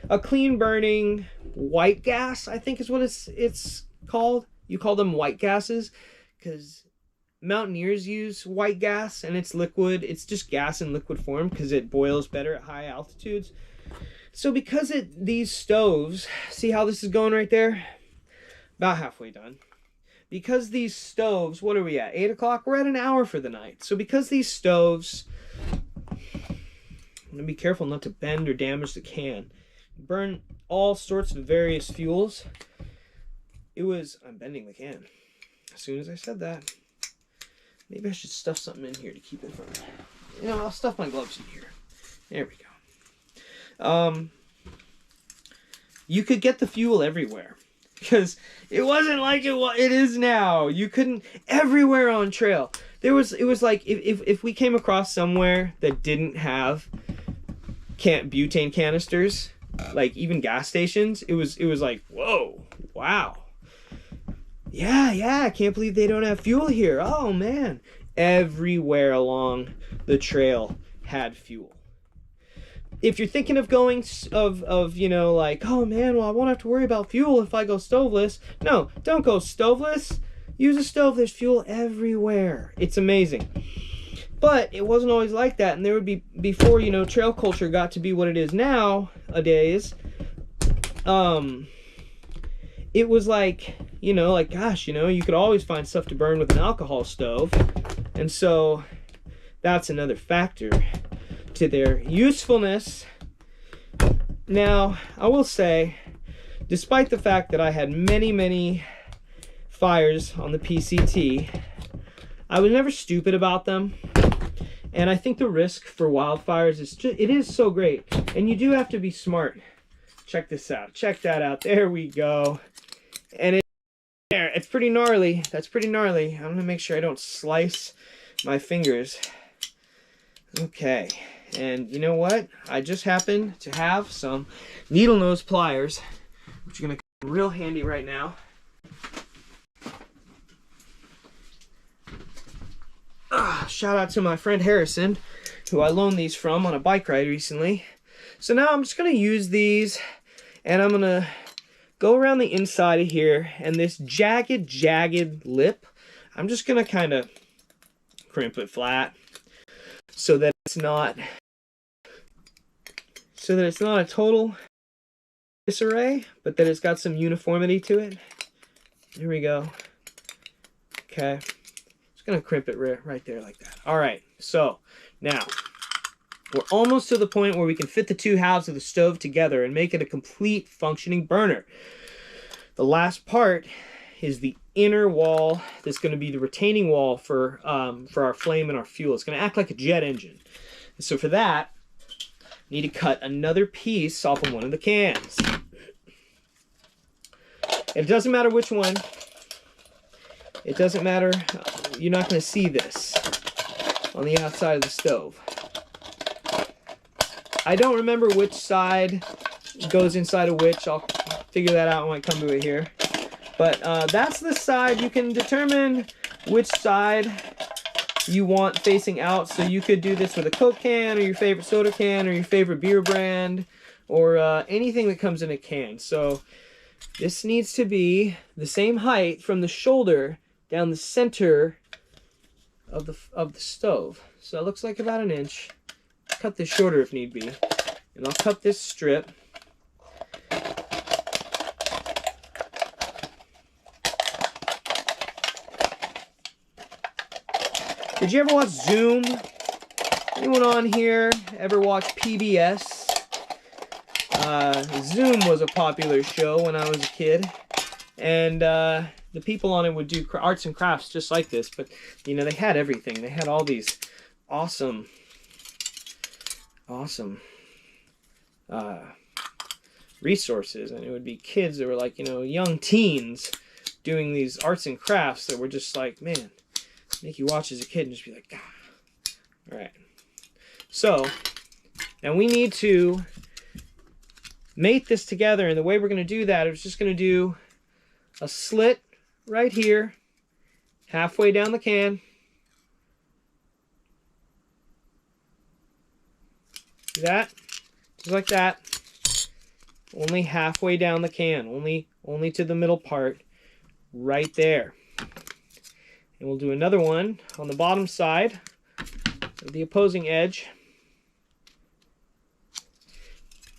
A clean burning white gas, I think is what it's called. You call them white gases because mountaineers use white gas, and it's liquid. It's just gas in liquid form because it boils better at high altitudes. So because these stoves, see how this is going right there? About halfway done. Because these stoves, what are we at? 8 o'clock? We're at an hour for the night. So because these stoves, I'm gonna be careful not to bend or damage the can. Burn all sorts of various fuels. I'm bending the can. As soon as I said that, maybe I should stuff something in here to keep it from, I'll stuff my gloves in here. There we go. You could get the fuel everywhere. Because it wasn't like it is now. You couldn't, everywhere on trail. It was like, if we came across somewhere that didn't have butane canisters, like even gas stations. It was like, whoa, wow. Yeah, I can't believe they don't have fuel here. Oh man. Everywhere along the trail had fuel. If you're thinking of going you know, like, oh man, well, I won't have to worry about fuel if I go stoveless. No, don't go stoveless. Use a stove. There's fuel everywhere. It's amazing. But it wasn't always like that. And there would be, before, you know, trail culture got to be what it is nowadays, it was like, you know, like, gosh, you know, you could always find stuff to burn with an alcohol stove. And so that's another factor to their usefulness. Now, I will say, despite the fact that I had many fires on the PCT, I was never stupid about them. And I think the risk for wildfires is just, it is so great. And you do have to be smart. Check this out. Check that out. There we go. And it's pretty gnarly. That's pretty gnarly. I'm gonna make sure I don't slice my fingers. Okay. And you know what? I just happen to have some needle nose pliers, which are gonna come real handy right now. Shout out to my friend Harrison, who I loaned these from on a bike ride recently. So now I'm just gonna use these, and I'm gonna go around the inside of here, and this jagged lip, I'm just gonna kind of crimp it flat so that it's not a total disarray, but that it's got some uniformity to it. Here we go. Okay. Just gonna crimp it right there like that. All right, so now we're almost to the point where we can fit the two halves of the stove together and make it a complete functioning burner. The last part is the inner wall that's going to be the retaining wall for our flame and our fuel. It's going to act like a jet engine. And so for that, I need to cut another piece off of one of the cans. It doesn't matter which one. It doesn't matter. You're not going to see this on the outside of the stove. I don't remember which side goes inside of which. I'll figure that out when I come to it here. But that's the side. You can determine which side you want facing out. So you could do this with a Coke can, or your favorite soda can, or your favorite beer brand, or anything that comes in a can. So this needs to be the same height from the shoulder down the center of the stove. So it looks like about 1 inch. Cut this shorter if need be. And I'll cut this strip. Did you ever watch Zoom? Anyone on here ever watch PBS? Zoom was a popular show when I was a kid. And the people on it would do arts and crafts just like this. But, you know, they had everything. They had all these awesome resources, and it would be kids that were like, you know, young teens doing these arts and crafts that were just like, man, make you watch as a kid and just be like, ah. All right. So now we need to mate this together, and the way we're going to do that is just going to do a slit right here, halfway down the can. See that? Just like that. Only halfway down the can. Only to the middle part. Right there. And we'll do another one on the bottom side of the opposing edge.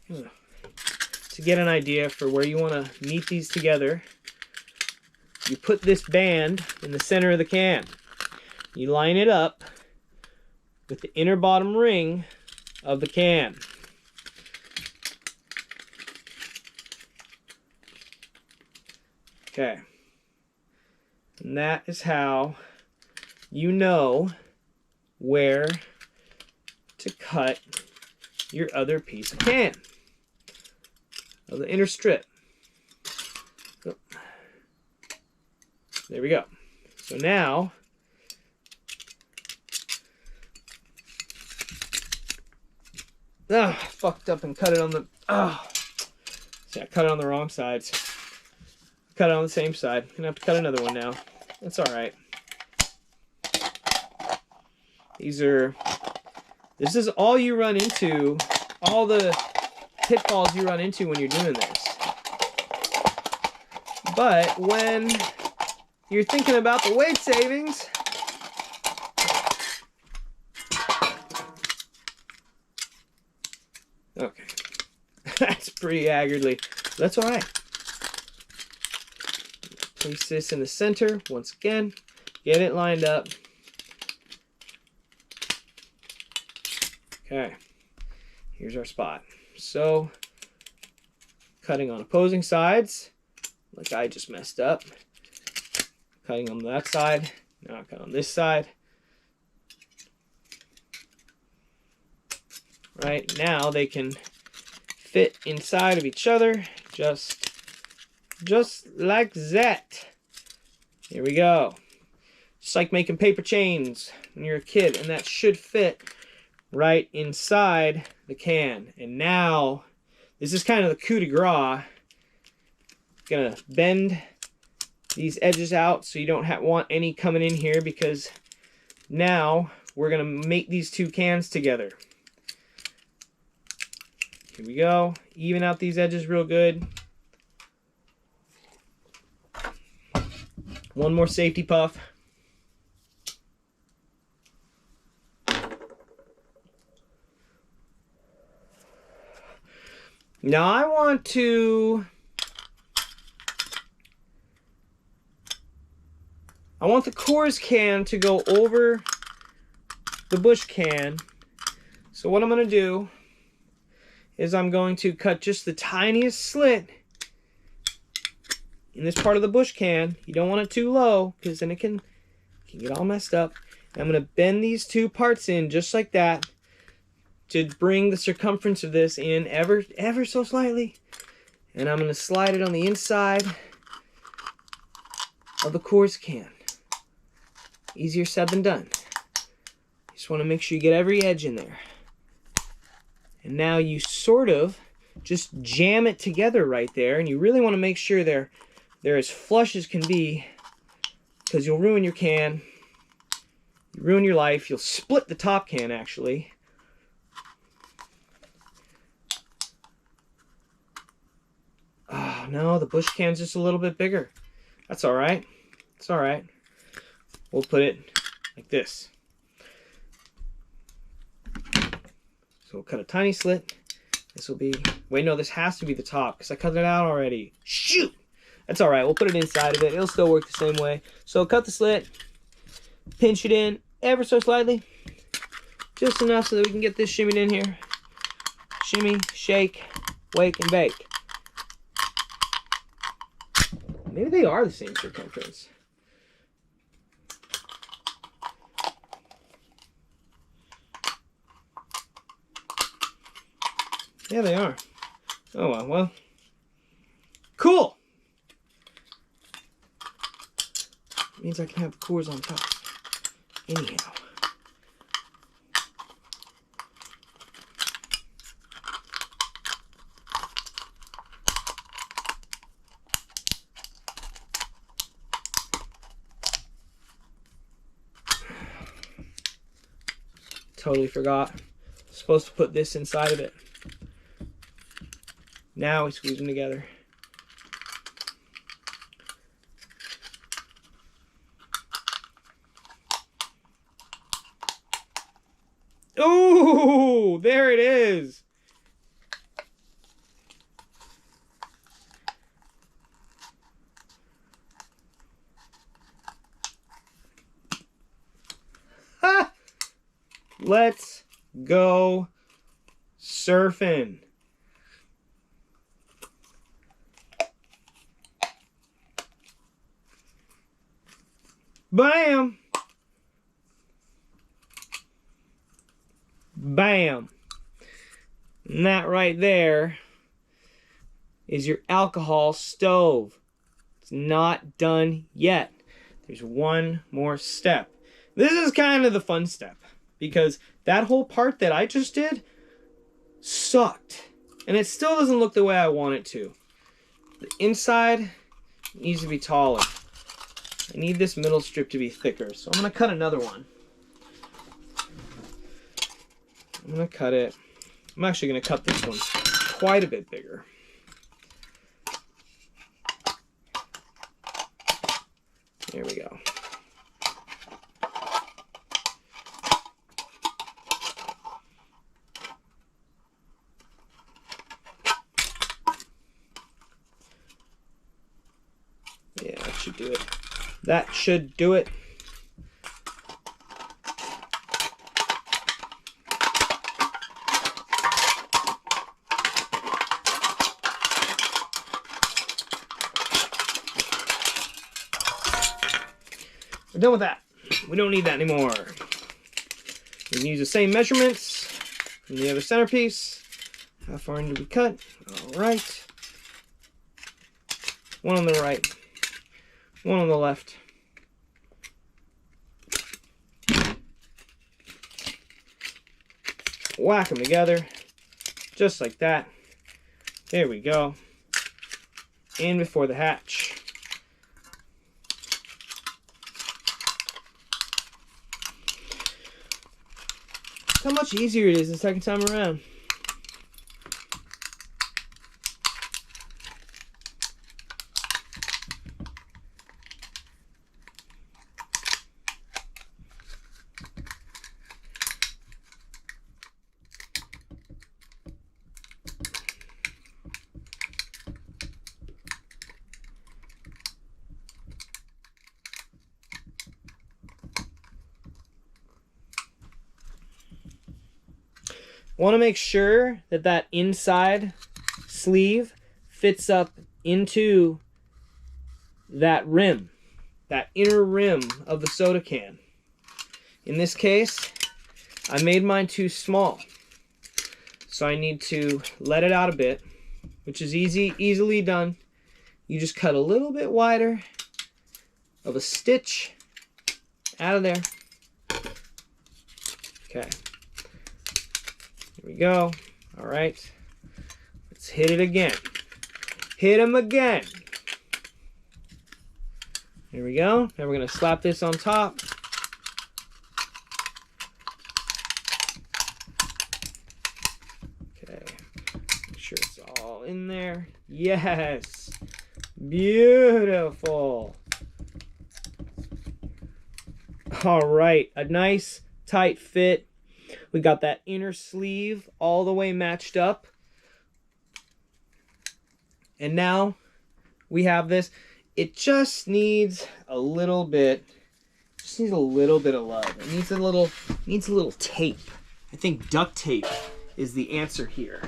To get an idea for where you want to meet these together, you put this band in the center of the can. You line it up with the inner bottom ring of the can. Okay. And that is how you know where to cut your other piece of can, of the inner strip. So, there we go. So now fucked up and cut it on the... See, I cut it on the wrong sides. Cut it on the same side. Gonna have to cut another one now. That's alright. This is all you run into, all the pitfalls you run into when you're doing this. But when you're thinking about the weight savings, okay, that's pretty haggardly. That's all right. Place this in the center once again. Get it lined up. Okay, here's our spot. So, cutting on opposing sides, like I just messed up. Cutting on that side. Now I cut on this side. Right, now they can fit inside of each other, just like that. Here we go. Just like making paper chains when you're a kid, and that should fit right inside the can. And now, this is kind of the coup de grace. Gonna bend these edges out so you don't want any coming in here, because now we're gonna make these two cans together. Here we go. Even out these edges real good. One more safety puff. Now I want the Coors can to go over the Busch can. So what I'm going to do is I'm going to cut just the tiniest slit in this part of the Busch can. You don't want it too low, because then it can get all messed up. And I'm going to bend these two parts in just like that to bring the circumference of this in ever so slightly. And I'm going to slide it on the inside of the Coors can. Easier said than done. Just want to make sure you get every edge in there. And now you sort of just jam it together right there, and you really want to make sure they're as flush as can be, because you'll ruin your can. You ruin your life. You'll split the top can, actually. Oh, no, the Busch can's just a little bit bigger. That's all right. It's all right. We'll put it like this. So we'll cut a tiny slit. This will be... Wait, no, this has to be the top, because I cut it out already. Shoot! That's all right. We'll put it inside of it. It'll still work the same way. So cut the slit. Pinch it in ever so slightly. Just enough so that we can get this shimmied in here. Shimmy, shake, wake, and bake. Maybe they are the same circumference. Yeah, they are. Oh, well. Cool! Means I can have the Coors on top. Anyhow. Totally forgot. Supposed to put this inside of it. Now we squeeze them together. Ooh, there it is. Ha! Let's go surfing. Bam! Bam! And that right there is your alcohol stove. It's not done yet. There's one more step. This is kind of the fun step, because that whole part that I just did, sucked. And it still doesn't look the way I want it to. The inside needs to be taller. I need this middle strip to be thicker. So I'm going to cut another one. I'm going to cut it. I'm actually going to cut this one quite a bit bigger. There we go. Yeah, that should do it. That should do it. We're done with that. We don't need that anymore. We can use the same measurements from the other centerpiece. How far in did we cut? All right. One on the right. One on the left. Whack them together. Just like that. There we go. In before the hatch. How much easier it is the second time around. Want to make sure that that inside sleeve fits up into that rim, that inner rim of the soda can. In this case, I made mine too small, so I need to let it out a bit, which is easily done. You just cut a little bit wider of a stitch out of there. Okay. Here we go. All right. Let's hit it again. Hit him again. Here we go. Now we're going to slap this on top. Okay. Make sure it's all in there. Yes. Beautiful. All right. A nice tight fit. We got that inner sleeve all the way matched up. And now we have this. It just needs a little bit, of love. It needs a little tape. I think duct tape is the answer here.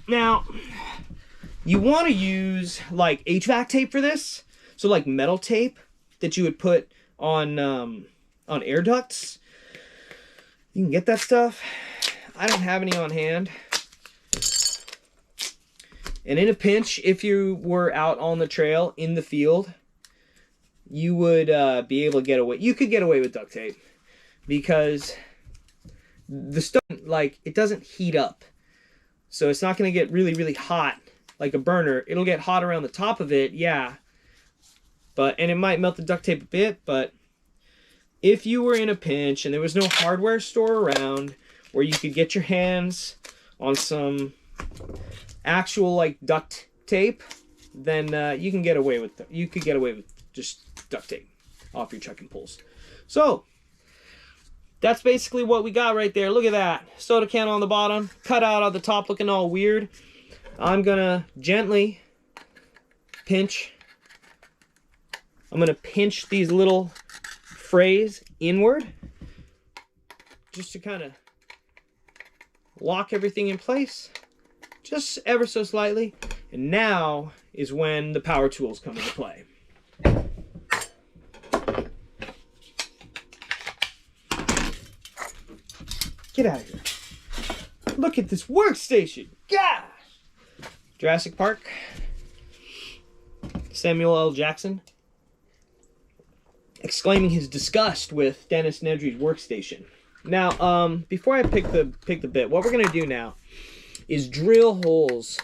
Now, you want to use like HVAC tape for this. So like metal tape that you would put on air ducts. You can get that stuff. I don't have any on hand. And in a pinch, if you were out on the trail in the field, you would be able to get away. You could get away with duct tape because the stuff, like, it doesn't heat up. So it's not going to get really, really hot like a burner. It'll get hot around the top of it, yeah. And it might melt the duct tape a bit, but if you were in a pinch and there was no hardware store around where you could get your hands on some actual like duct tape, then you could get away with just duct tape off your chucking pulls. So that's basically what we got right there. Look at that. Soda can on the bottom, cut out on the top looking all weird. I'm gonna gently pinch. I'm going to pinch these little frays inward just to kind of lock everything in place just ever so slightly. And now is when the power tools come into play. Get out of here. Look at this workstation. Gosh! Jurassic Park. Samuel L. Jackson. exclaiming his disgust with Dennis Nedry's workstation. Now, before I pick the bit, what we're going to do now is drill holes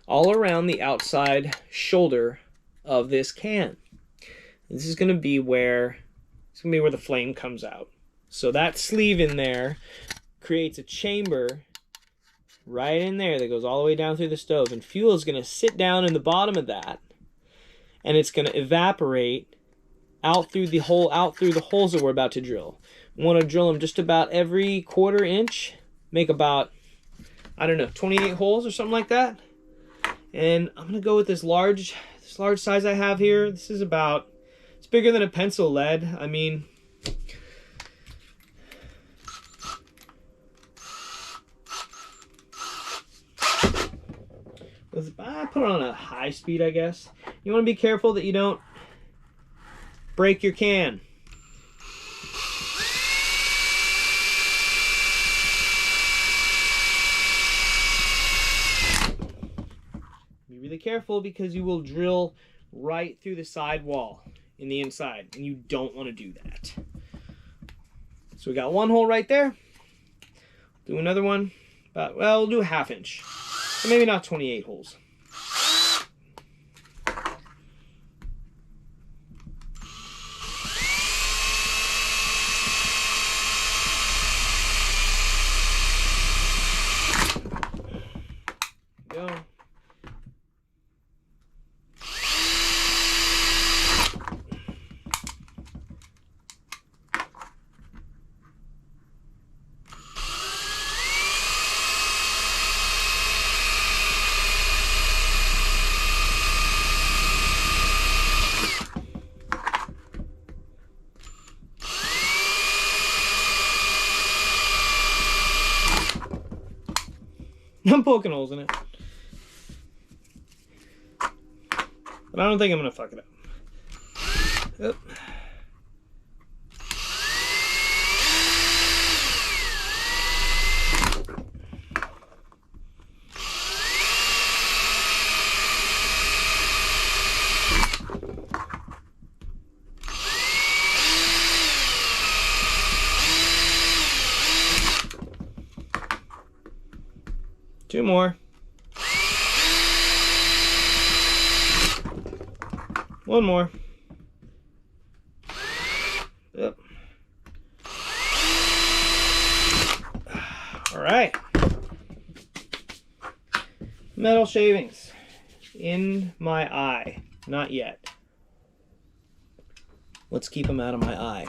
all around the outside shoulder of this can. This is going to be where the flame comes out. So that sleeve in there creates a chamber right in there that goes all the way down through the stove, and fuel is going to sit down in the bottom of that, and it's going to evaporate out through the holes that we're about to drill. We want to drill them just about every 1/4 inch, make about, I don't know, 28 holes or something like that. And I'm going to go with this large size I have here. This is about, it's bigger than a pencil lead. I mean, I put it on a high speed, I guess. You want to be careful that you don't break your can. Be really careful because you will drill right through the side wall in the inside, and you don't want to do that. So we got one hole right there. Do another one. Well, we'll do a 1/2 inch. So maybe not 28 holes. Go. I'm poking holes in it. But I don't think I'm going to fuck it up. Oop. Two more. One more. Yep. All right. Metal shavings in my eye. Not yet. Let's keep them out of my eye.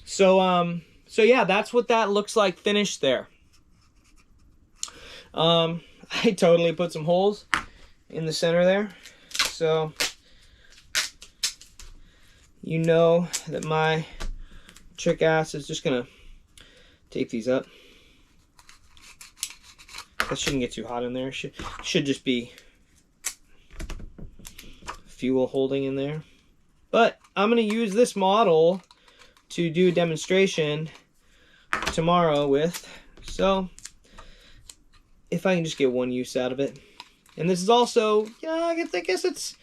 So yeah, that's what that looks like finished there. I totally put some holes in the center there, so you know that my trick ass is just gonna tape these up. That shouldn't get too hot in there. Should just be fuel holding in there. But I'm gonna use this model to do a demonstration tomorrow with, so if I can just get one use out of it. And this is also, I guess it's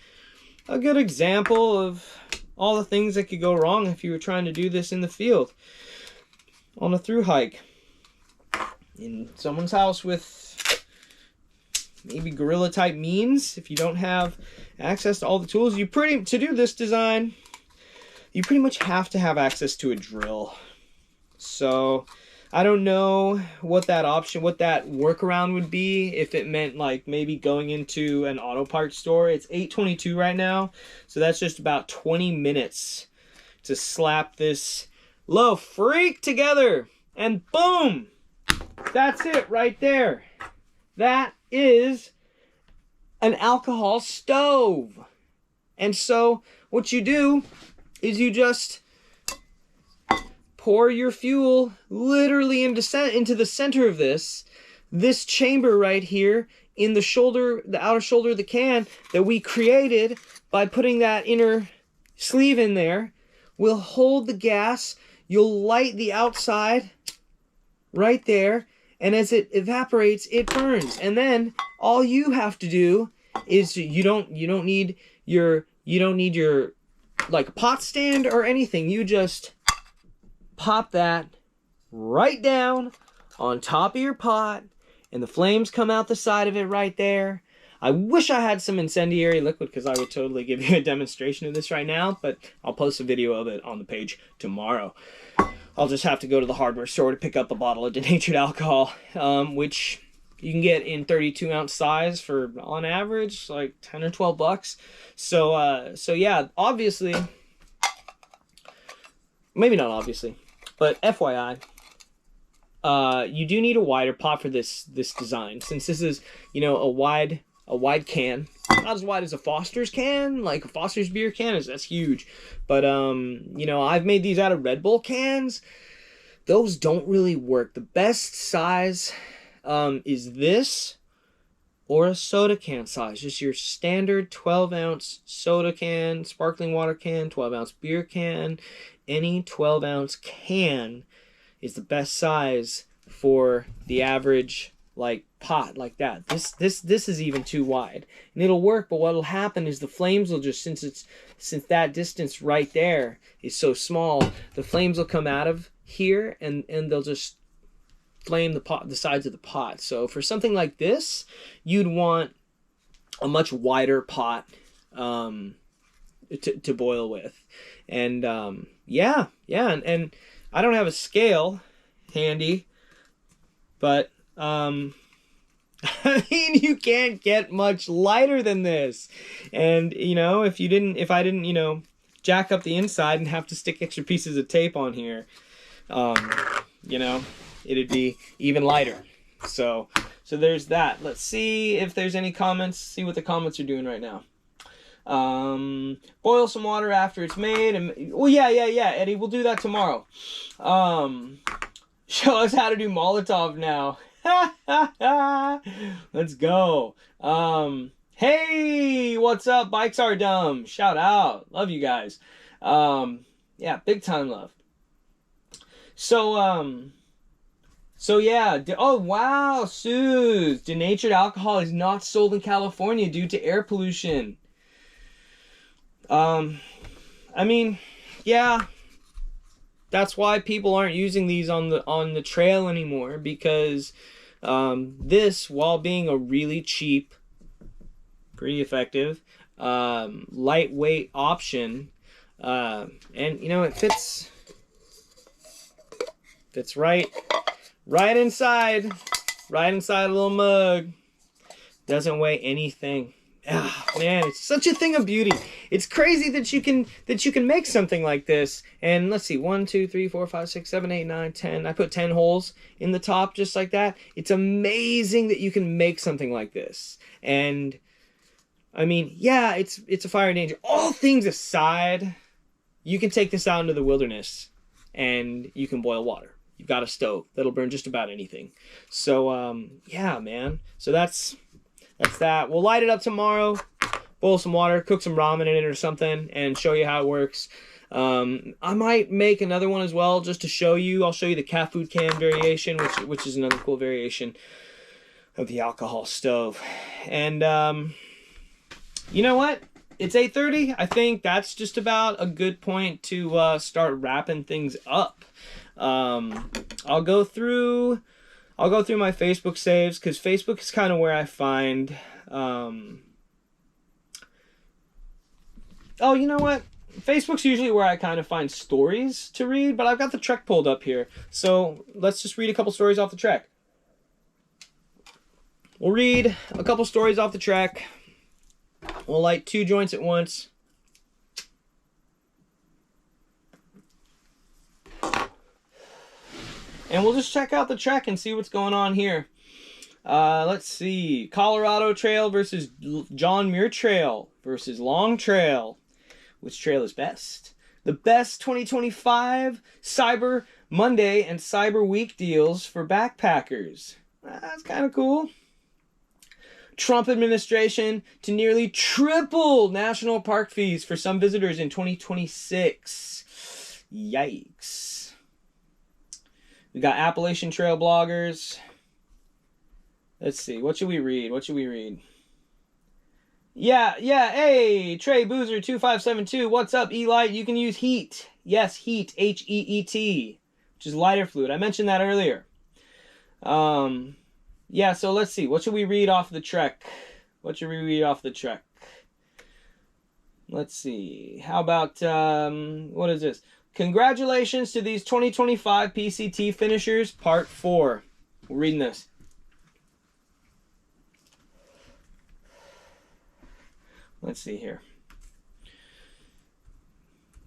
a good example of all the things that could go wrong if you were trying to do this in the field on a through hike in someone's house with maybe guerrilla type means. If you don't have access to all the tools, to do this design, you pretty much have to have access to a drill. So I don't know what that workaround would be if it meant like maybe going into an auto parts store. It's 8:22 right now, so that's just about 20 minutes to slap this little freak together, and boom, that's it right there. That is an alcohol stove. And so what you do is you just pour your fuel literally into the center of this chamber right here in the outer shoulder of the can that we created by putting that inner sleeve in there. Will hold the gas. You'll light the outside right there, and as it evaporates, it burns. And then all you have to do is you don't need your like a pot stand or anything. You just pop that right down on top of your pot, and the flames come out the side of it right there. I wish I had some incendiary liquid, because I would totally give you a demonstration of this right now, but I'll post a video of it on the page tomorrow. I'll just have to go to the hardware store to pick up a bottle of denatured alcohol, which you can get in 32-ounce size for, on average, like 10 or 12 bucks. So yeah, obviously, maybe not obviously, but FYI, you do need a wider pot for this design, since this is, you know, a wide can, not as wide as a Foster's can. Like a Foster's beer can that's huge, but you know, I've made these out of Red Bull cans. Those don't really work. The best size is this, or a soda can size, just your standard 12-ounce soda can, sparkling water can, 12-ounce beer can. Any 12-ounce can is the best size for the average, like, pot like that. This is even too wide, and it'll work, but what'll happen is the flames will just, since that distance right there is so small, the flames will come out of here, and they'll just flame the sides of the pot. So for something like this, you'd want a much wider pot to boil with. And yeah, and I don't have a scale handy, but I mean, you can't get much lighter than this. And, you know, if I didn't, you know, jack up the inside and have to stick extra pieces of tape on here, you know, it'd be even lighter. So there's that. Let's see if there's any comments, see what the comments are doing right now. Boil some water after it's made, and well, yeah, Eddie, we'll do that tomorrow. Show us how to do Molotov now. Let's go. Hey, what's up? Bikes are dumb. Shout out. Love you guys. Yeah, big time love. So yeah. Oh, wow, Suze. Denatured alcohol is not sold in California due to air pollution. I mean, yeah. That's why people aren't using these on the trail anymore, because this, while being a really cheap, pretty effective, lightweight option, and you know, it fits right inside a little mug. Doesn't weigh anything. Ah, man, it's such a thing of beauty. It's crazy that you can make something like this. And let's see, 1, 2, 3, 4, 5, 6, 7, 8, 9, 10. I put 10 holes in the top just like that. It's amazing that you can make something like this. And I mean, yeah, it's a fire danger. All things aside, you can take this out into the wilderness and you can boil water. You've got a stove that'll burn just about anything. So yeah, man. So that's that. We'll light it up tomorrow, boil some water, cook some ramen in it or something, and show you how it works. I might make another one as well, just to show you. I'll show you the cat food can variation, which is another cool variation of the alcohol stove. And you know what? It's 8:30. I think that's just about a good point to start wrapping things up. I'll go through my Facebook saves, because Facebook is kind of where I find, oh, you know what? Facebook's usually where I kind of find stories to read, but I've got the Trek pulled up here. So let's just read a couple stories off the Trek. We'll read a couple stories off the Trek. We'll light 2 joints at once. And we'll just check out the Trek and see what's going on here. Let's see. Colorado Trail versus John Muir Trail versus Long Trail. Which trail is best? The best 2025 Cyber Monday and Cyber Week deals for backpackers. That's kind of cool. Trump administration to nearly triple national park fees for some visitors in 2026. Yikes. We got Appalachian Trail bloggers. Let's see. What should we read? Yeah, hey, Trey Boozer 2572. What's up, Eli? You can use heat. Yes, heat, Heet, which is lighter fluid. I mentioned that earlier. Yeah, so let's see. What should we read off the Trek? Let's see. How about what is this? Congratulations to these 2025 PCT finishers, part 4. We're reading this. Let's see here.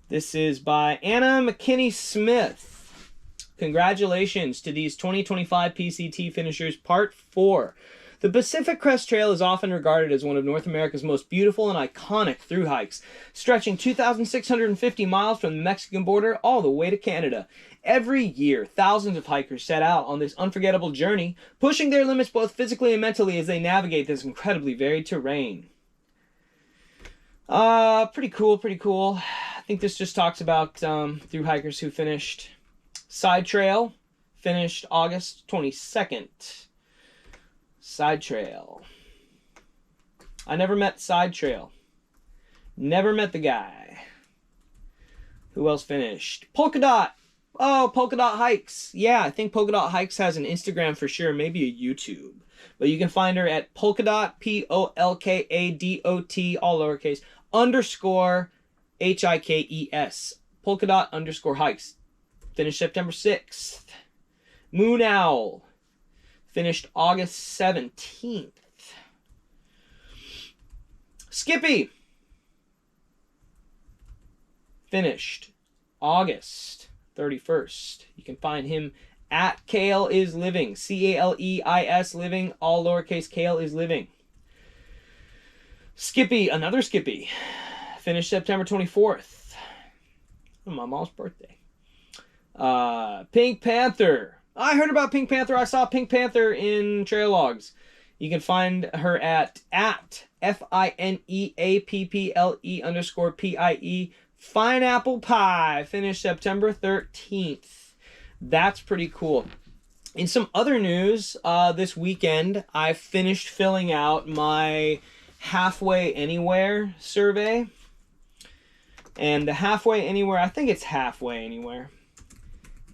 This is by Anna McKinney Smith. Congratulations to these 2025 PCT finishers, part 4. The Pacific Crest Trail is often regarded as one of North America's most beautiful and iconic thru hikes, stretching 2,650 miles from the Mexican border all the way to Canada. Every year, thousands of hikers set out on this unforgettable journey, pushing their limits both physically and mentally as they navigate this incredibly varied terrain. Pretty cool. I think this just talks about thru hikers who finished. Side Trail finished August 22nd. Side Trail. I never met Side Trail. Never met the guy. Who else finished? Polka Dot. Oh, Polka Dot Hikes. Yeah, I think Polka Dot Hikes has an Instagram for sure, maybe a YouTube. But you can find her at polkadot, POLKADOT, all lowercase, _ HIKES. Polkadot _ hikes. Finished September 6th. Moon Owl. Finished August 17th. Skippy. Finished August 31st. You can find him at Kale is Living. CALEIS Living, all lowercase. Kale is Living. Skippy, another Skippy. Finished September 24th. My mom's birthday. Pink Panther. I heard about Pink Panther. I saw Pink Panther in Trail Logs. You can find her at FINEAPPLE _PIE. Pineapple Pie. Finished September 13th. That's pretty cool. In some other news, this weekend, I finished filling out my Halfway Anywhere survey. And the Halfway Anywhere, I think it's Halfway Anywhere.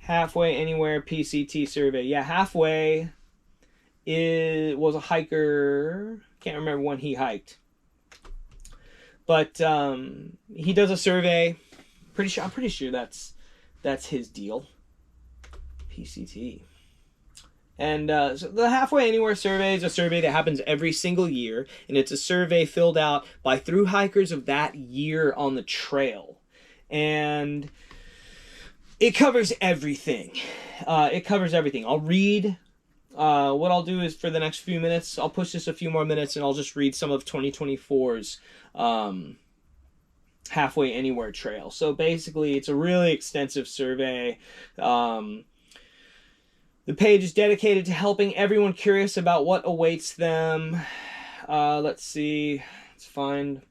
Halfway Anywhere PCT survey. Yeah, Halfway was a hiker. Can't remember when he hiked. But he does a survey. I'm pretty sure that's his deal. PCT. And so the Halfway Anywhere survey is a survey that happens every single year, and it's a survey filled out by thru hikers of that year on the trail. And it covers everything. I'll read. What I'll do is for the next few minutes, I'll push this a few more minutes, and I'll just read some of 2024's Halfway Anywhere trail. So basically, it's a really extensive survey. The page is dedicated to helping everyone curious about what awaits them. Let's see. Let's find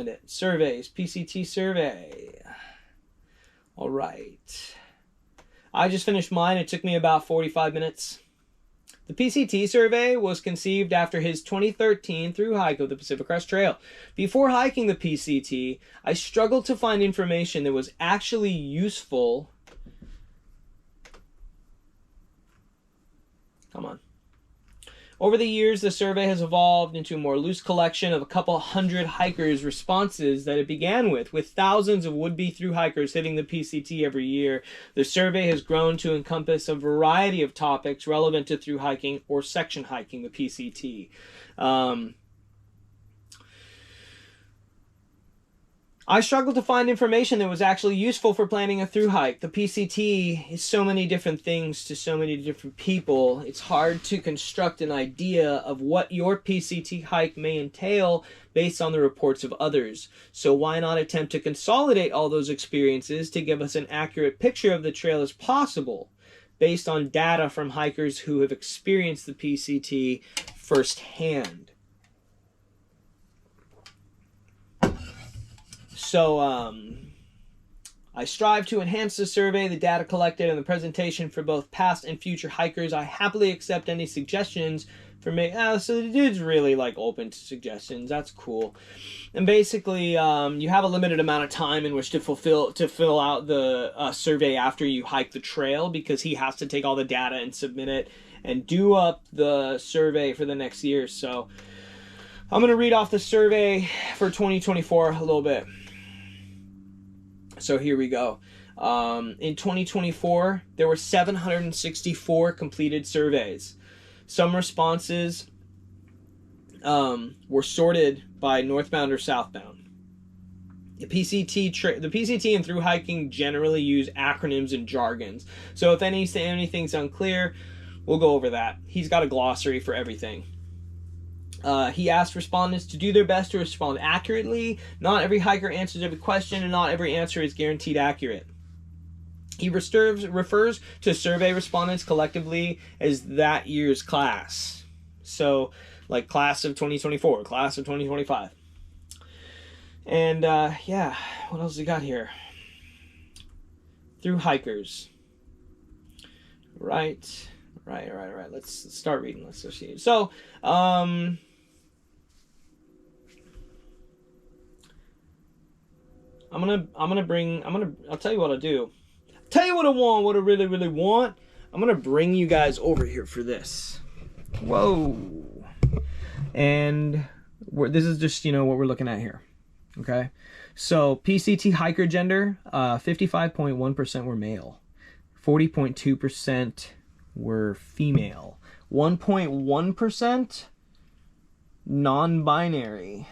it. Surveys. PCT survey. All right. I just finished mine. It took me about 45 minutes. The PCT survey was conceived after his 2013 thru hike of the Pacific Crest Trail. Before hiking the PCT, I struggled to find information that was actually useful. Come on. Over the years, the survey has evolved into a more loose collection of a couple hundred hikers' responses that it began with thousands of would-be thru hikers hitting the PCT every year. The survey has grown to encompass a variety of topics relevant to thru hiking or section hiking the PCT. I struggled to find information that was actually useful for planning a thru hike. The PCT is so many different things to so many different people. It's hard to construct an idea of what your PCT hike may entail based on the reports of others. So why not attempt to consolidate all those experiences to give us an accurate picture of the trail as possible, based on data from hikers who have experienced the PCT firsthand. So, I strive to enhance the survey, the data collected, and the presentation for both past and future hikers. I happily accept any suggestions for me. So the dude's really like open to suggestions. That's cool. And basically, you have a limited amount of time in which to fill out the survey after you hike the trail, because he has to take all the data and submit it and do up the survey for the next year. So I'm going to read off the survey for 2024 a little bit. So here we go. In 2024, there were 764 completed surveys. Some responses were sorted by northbound or southbound. The PCT and through hiking generally use acronyms and jargons. So if anything's unclear, we'll go over that. He's got a glossary for everything. He asked respondents to do their best to respond accurately. Not every hiker answers every question, and not every answer is guaranteed accurate. He refers to survey respondents collectively as that year's class. So, like class of 2024, class of 2025. And, yeah, what else we got here? Through hikers. Right. Let's start reading. Let's see. So, I'll tell you what I'll do. Tell you what I want, what I really, really want. I'm going to bring you guys over here for this. Whoa. And this is just, what we're looking at here. Okay. So PCT hiker gender, 55.1% were male. 40.2% were female. 1.1% non-binary.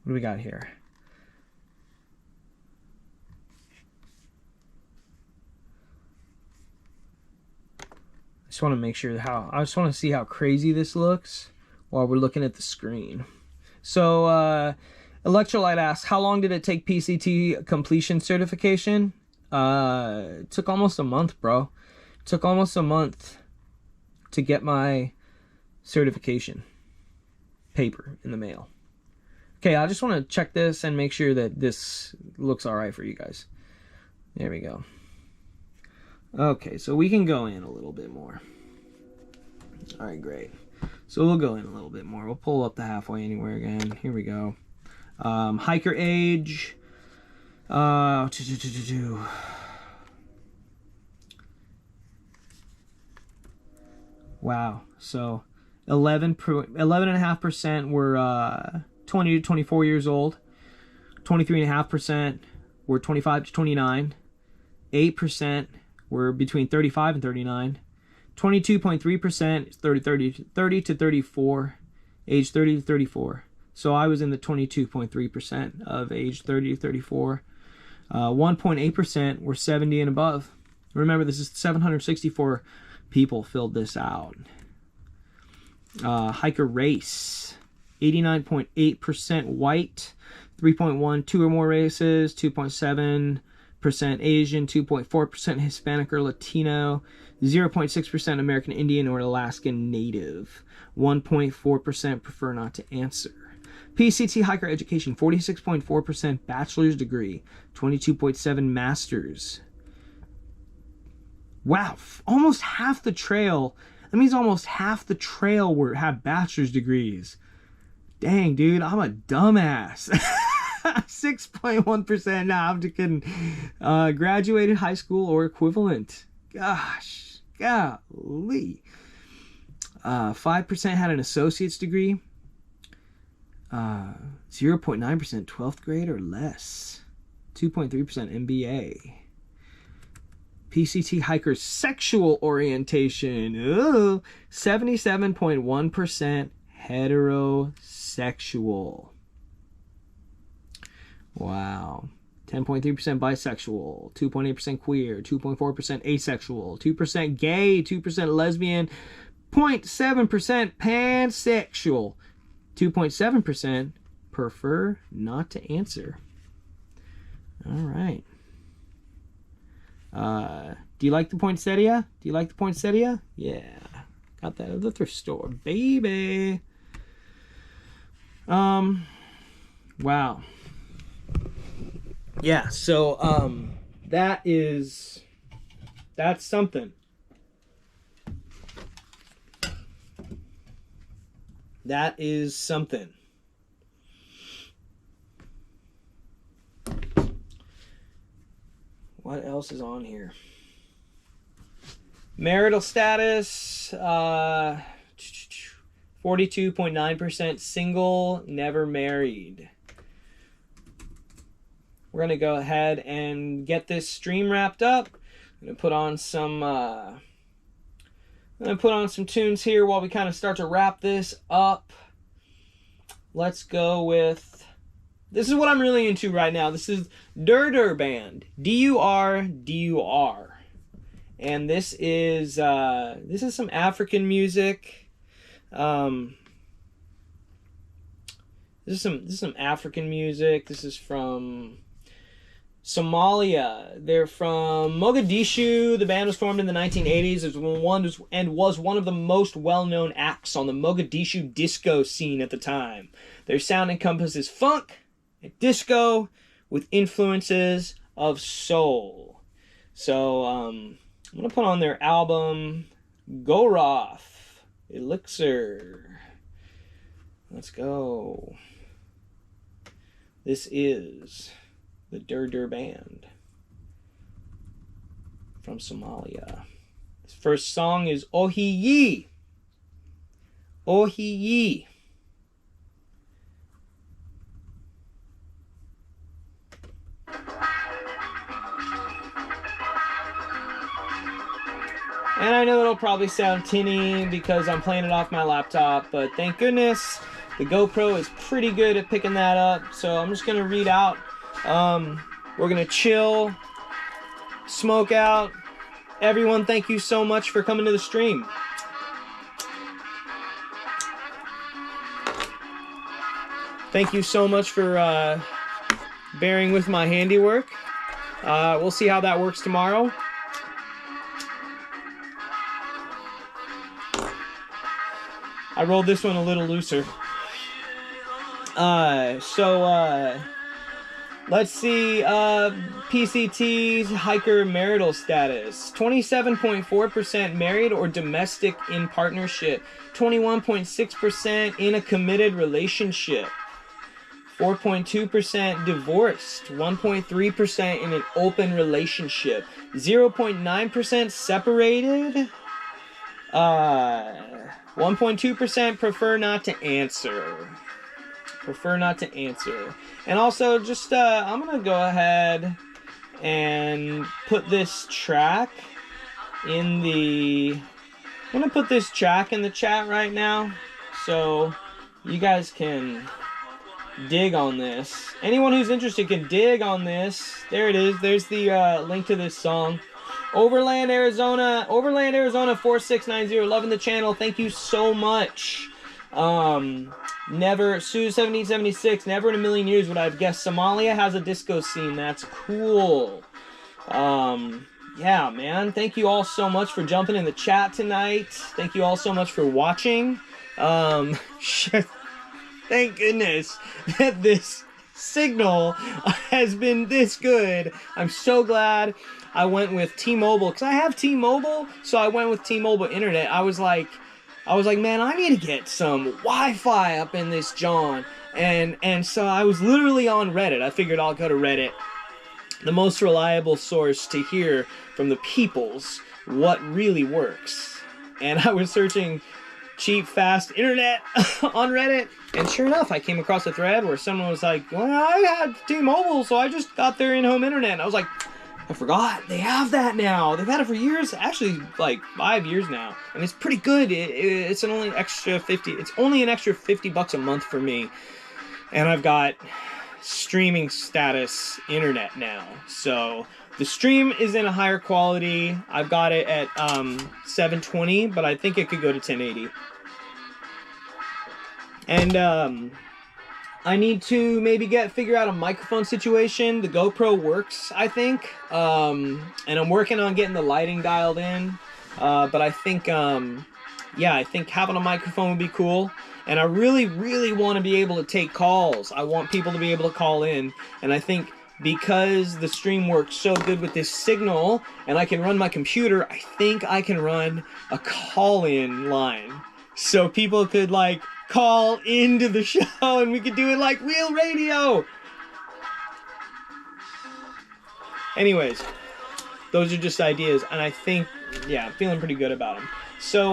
What do we got here? I just want to make sure I just want to see how crazy this looks while we're looking at the screen. So, Electrolyte asks, how long did it take PCT completion certification? It took almost a month, bro. It took almost a month to get my certification paper in the mail. Okay, I just want to check this and make sure that this looks all right for you guys. There we go. Okay, so we can go in a little bit more. All right, great. So we'll go in a little bit more. We'll pull up the halfway anywhere again. Here we go. Hiker age. Wow. So 11.5% were 20 to 24 years old. 23.5% were 25 to 29. 8% were between 35 and 39. 22.3% is 30 to 34, age 30 to 34. So I was in the 22.3% of age 30 to 34. 1.8% were 70 and above. Remember, this is 764 people filled this out. Hiker race, 89.8% white, 3.1 two or more races, 2.7% Asian, 2.4% Hispanic or Latino, 0.6% American Indian or Alaskan Native, 1.4% prefer not to answer. PCT hiker education, 46.4% bachelor's degree, 22.7% master's. Wow, almost half the trail. That means almost half the trail have bachelor's degrees. Dang, dude, I'm a dumbass. 6.1%. Nah, I'm just kidding. Graduated high school or equivalent. Gosh, golly. 5% had an associate's degree. 0.9% 12th grade or less. 2.3% MBA. PCT hiker's sexual orientation. 77.1% heterosexual. Wow. 10.3% bisexual, 2.8% queer, 2.4% asexual, 2% gay, 2% lesbian, 0.7% pansexual, 2.7% prefer not to answer. All right. Do you like the poinsettia? Do you like the poinsettia? Yeah. Got that at the thrift store, baby. Wow. Yeah, so that's something. That is something. What else is on here? Marital status, 42.9% single, never married. We're going to go ahead and get this stream wrapped up. I'm going to put on some tunes here while we kind of start to wrap this up. Let's go with, this is what I'm really into right now. This is Dur Band, D-U-R, and this is some African music. This is some African music. This is from Somalia. They're from Mogadishu. The band was formed in the 1980s and was one of the most well-known acts on the Mogadishu disco scene at the time. Their sound encompasses funk and disco with influences of soul. So I'm going to put on their album Goroth Elixir. Let's go. This is the Dur Band from Somalia. This first song is Ohiyi. Ohiyi. And I know it'll probably sound tinny because I'm playing it off my laptop, but thank goodness the GoPro is pretty good at picking that up. So I'm just going to read out. We're going to chill, smoke out. Everyone, thank you so much for coming to the stream. Thank you so much for bearing with my handiwork. We'll see how that works tomorrow. I rolled this one a little looser. Let's see, PCT's hiker marital status. 27.4% married or domestic in partnership. 21.6% in a committed relationship. 4.2% divorced. 1.3% in an open relationship. 0.9% separated. 1.2% prefer not to answer. Prefer not to answer. And also, just, I'm going to go ahead and put this track in the... I'm going to put this track in the chat right now, so you guys can dig on this. Anyone who's interested can dig on this. There it is. There's the link to this song. Overland, Arizona 4690, loving the channel. Thank you so much. Never, Sue1776, never in a million years would I have guessed Somalia has a disco scene. That's cool. Yeah, man. Thank you all so much for jumping in the chat tonight. Thank you all so much for watching. Thank goodness that this signal has been this good. I'm so glad I went with T-Mobile, because I have T-Mobile, so I went with T-Mobile internet. I was like, man, I need to get some Wi-Fi up in this John. And so I was literally on Reddit. I figured I'll go to Reddit, the most reliable source to hear from the peoples what really works. And I was searching cheap, fast internet on Reddit, and sure enough, I came across a thread where someone was like, well, I had T-Mobile, so I just got their in-home internet. And I was like, I forgot, they have that now. They've had it for years, actually like 5 years now, and it's pretty good. It's only an extra $50 a month for me, and I've got streaming status internet now. So the stream is in a higher quality. I've got it at 720, but I think it could go to 1080. And I need to maybe figure out a microphone situation. The GoPro works, I think. And I'm working on getting the lighting dialed in. But I think, yeah, I think having a microphone would be cool. And I really, really want to be able to take calls. I want people to be able to call in. And I think because the stream works so good with this signal and I can run my computer, I think I can run a call-in line. So people could, like, call into the show and we could do it like real radio. Anyways, those are just ideas, and I think, yeah, I'm feeling pretty good about them. So,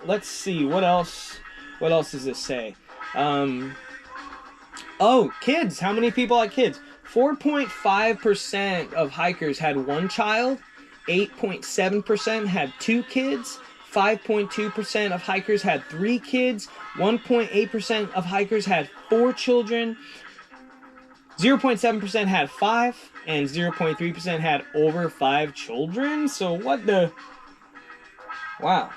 let's see, what else does this say? Oh, kids, how many people had kids? 4.5% of hikers had one child, 8.7% had 2 kids, 5.2% of hikers had 3 kids, 1.8% of hikers had 4 children, 0.7% had 5, and 0.3% had over 5 children. So what the... Wow.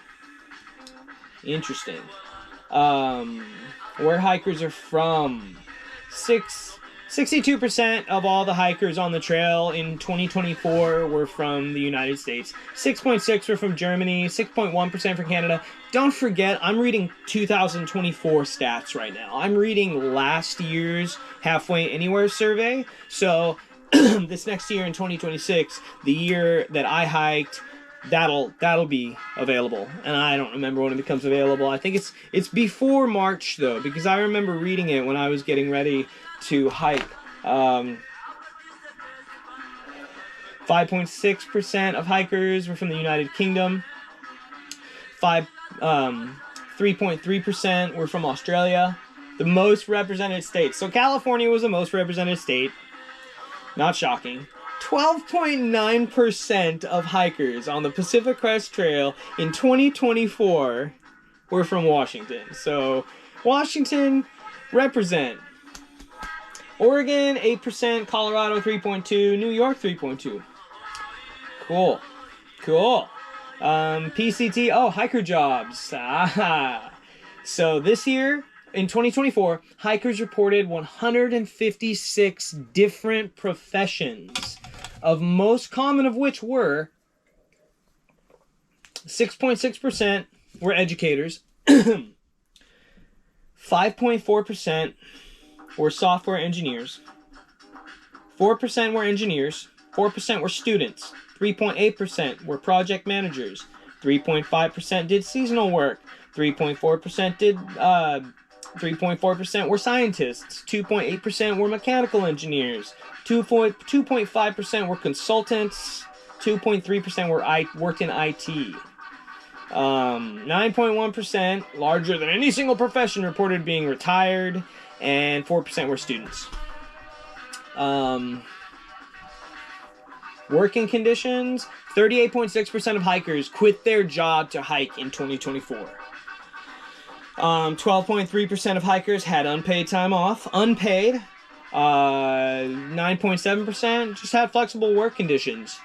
Interesting. Where hikers are from. 62% of all the hikers on the trail in 2024 were from the United States. 6.6% were from Germany, 6.1% from Canada. Don't forget, I'm reading 2024 stats right now. I'm reading last year's Halfway Anywhere survey. So this next year in 2026, the year that I hiked, that'll be available, and I don't remember when it becomes available. I think it's before March though, because I remember reading it when I was getting ready to hike. 5.6% of hikers were from the United Kingdom. 3.3% were from Australia. The most represented states. So California was the most represented state. Not shocking. 12.9% of hikers on the Pacific Crest Trail in 2024 were from Washington. So, Washington, represent. Oregon, 8%. Colorado, 3.2%. New York, 3.2%. Cool. Cool. PCT, oh, hiker jobs. Ah. So, this year, in 2024, hikers reported 156 different professions, of most common of which were 6.6% were educators, 5.4% were software engineers, 4% were engineers, 4% were students, 3.8% were project managers, 3.5% did seasonal work, 3.4% were scientists, 2.8% were mechanical engineers, 2.5% were consultants, 2.3% worked in IT. 9.1%, larger than any single profession, reported being retired, and 4% were students. Working conditions, 38.6% of hikers quit their job to hike in 2024. 12.3% of hikers had unpaid time off. Unpaid. 9.7% just had flexible work conditions.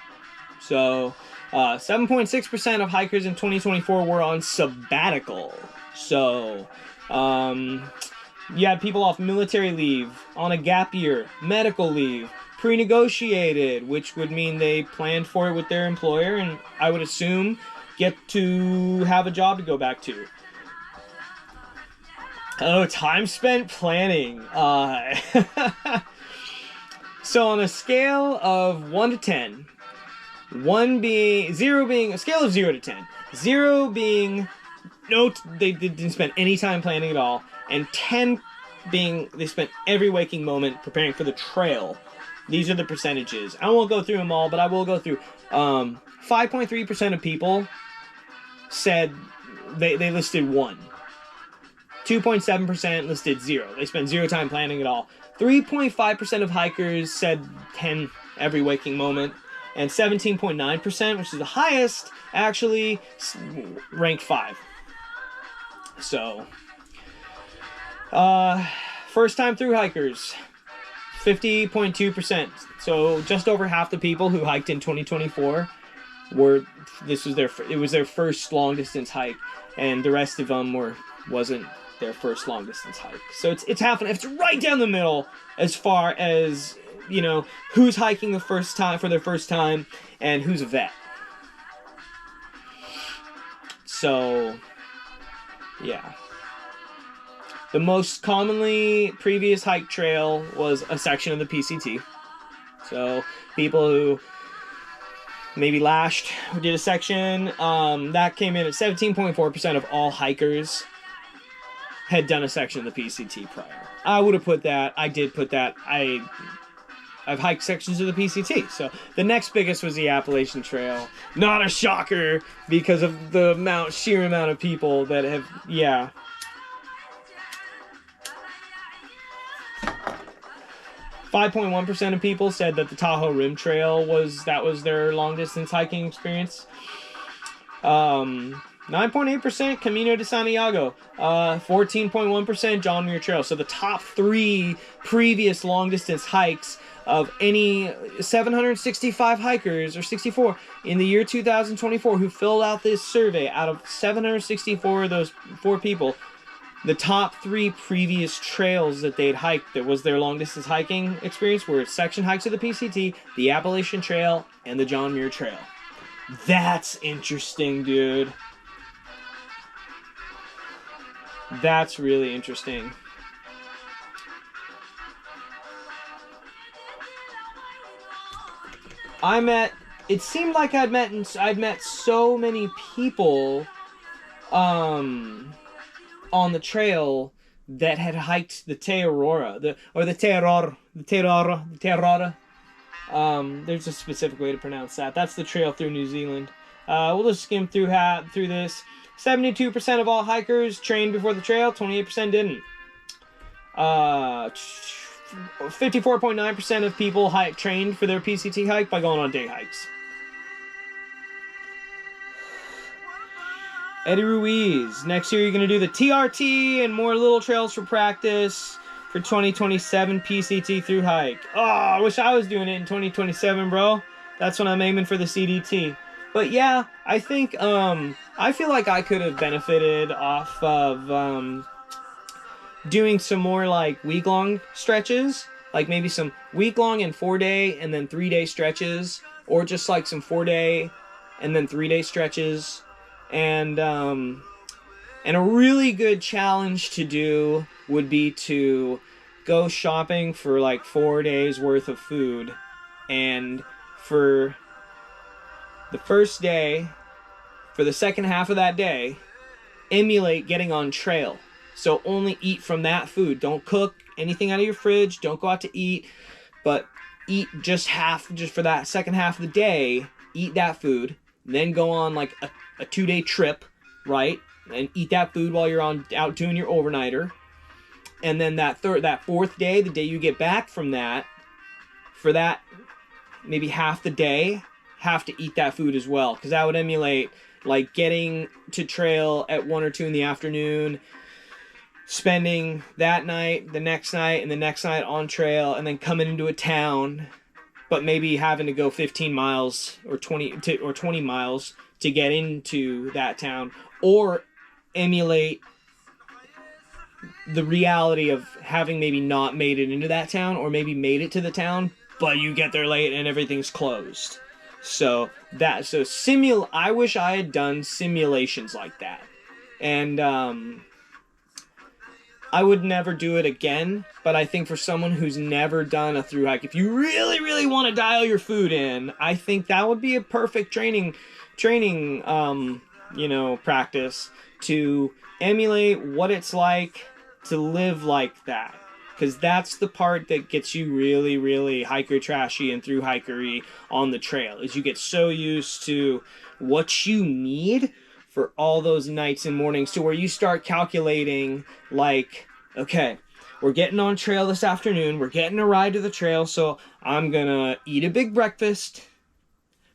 So, 7.6% of hikers in 2024 were on sabbatical. So, you had people off military leave, on a gap year, medical leave, pre-negotiated, which would mean they planned for it with their employer, and I would assume get to have a job to go back to. Oh, time spent planning. So on a scale of 1 to 10, 0 being a scale of 0 to 10, 0 being they didn't spend any time planning at all, and 10 being they spent every waking moment preparing for the trail. These are the percentages. I won't go through them all, but I will go through. 5.3% of people said they listed 1. 2.7% listed 0. They spent 0 time planning at all. 3.5% of hikers said 10 every waking moment. And 17.9%, which is the highest, actually ranked 5. So, first time through hikers, 50.2%. So just over half the people who hiked in 2024 it was their first long distance hike, and the rest of them wasn't their first long distance hike. So it's half and it's right down the middle as far as, you know, who's hiking for their first time and who's a vet. So yeah. The most commonly previous hike trail was a section of the PCT. So people who maybe lashed who did a section, that came in at 17.4% of all hikers had done a section of the PCT prior. I would have put that. I did put that. I've hiked sections of the PCT. So the next biggest was the Appalachian Trail. Not a shocker because of the sheer amount of people that have, yeah. 5.1% of people said that the Tahoe Rim Trail was their long distance hiking experience. 9.8% Camino de Santiago, 14.1% John Muir Trail. So the top 3 previous long distance hikes of any 765 hikers, or 64, in the year 2024 who filled out this survey, out of 764 of those 4 people, the top 3 previous trails that they'd hiked that was their long distance hiking experience were section hikes of the PCT, the Appalachian Trail, and the John Muir Trail. That's interesting, dude. That's really interesting. It seemed like I'd met so many people on the trail that had hiked the Te Aurora, the Te Aurora. There's a specific way to pronounce that. That's the trail through New Zealand. We'll just skim through this. 72% of all hikers trained before the trail, 28% didn't. 54.9% of people trained for their PCT hike by going on day hikes. Eddie Ruiz, next year you're going to do the TRT and more little trails for practice for 2027 PCT through hike. Oh, I wish I was doing it in 2027, bro. That's when I'm aiming for the CDT. But yeah, I think, I feel like I could have benefited off of doing some more like week-long stretches, like maybe some week-long and 4-day and then 3-day stretches, or just like some 4-day and then 3-day stretches. And a really good challenge to do would be to go shopping for like 4 days worth of food, and for the first day, for the second half of that day, emulate getting on trail. So only eat from that food. Don't cook anything out of your fridge. Don't go out to eat, but eat just for that second half of the day. Eat that food, then go on like a 2-day trip, right? And eat that food while you're out doing your overnighter. And then that 4th day, the day you get back from that, for that maybe half the day, have to eat that food as well, because that would emulate like getting to trail at 1 or 2 in the afternoon, spending that night, the next night, and the next night on trail, and then coming into a town, but maybe having to go 15 miles or 20 miles to get into that town, or emulate the reality of having maybe not made it into that town, or maybe made it to the town, but you get there late and everything's closed. I wish I had done simulations like that. And I would never do it again, but I think for someone who's never done a thru hike, if you really, really want to dial your food in, I think that would be a perfect training practice to emulate what it's like to live like that. Because that's the part that gets you really, really hiker trashy and through hikery on the trail, is you get so used to what you need for all those nights and mornings to where you start calculating like, okay, we're getting on trail this afternoon, we're getting a ride to the trail, so I'm gonna eat a big breakfast,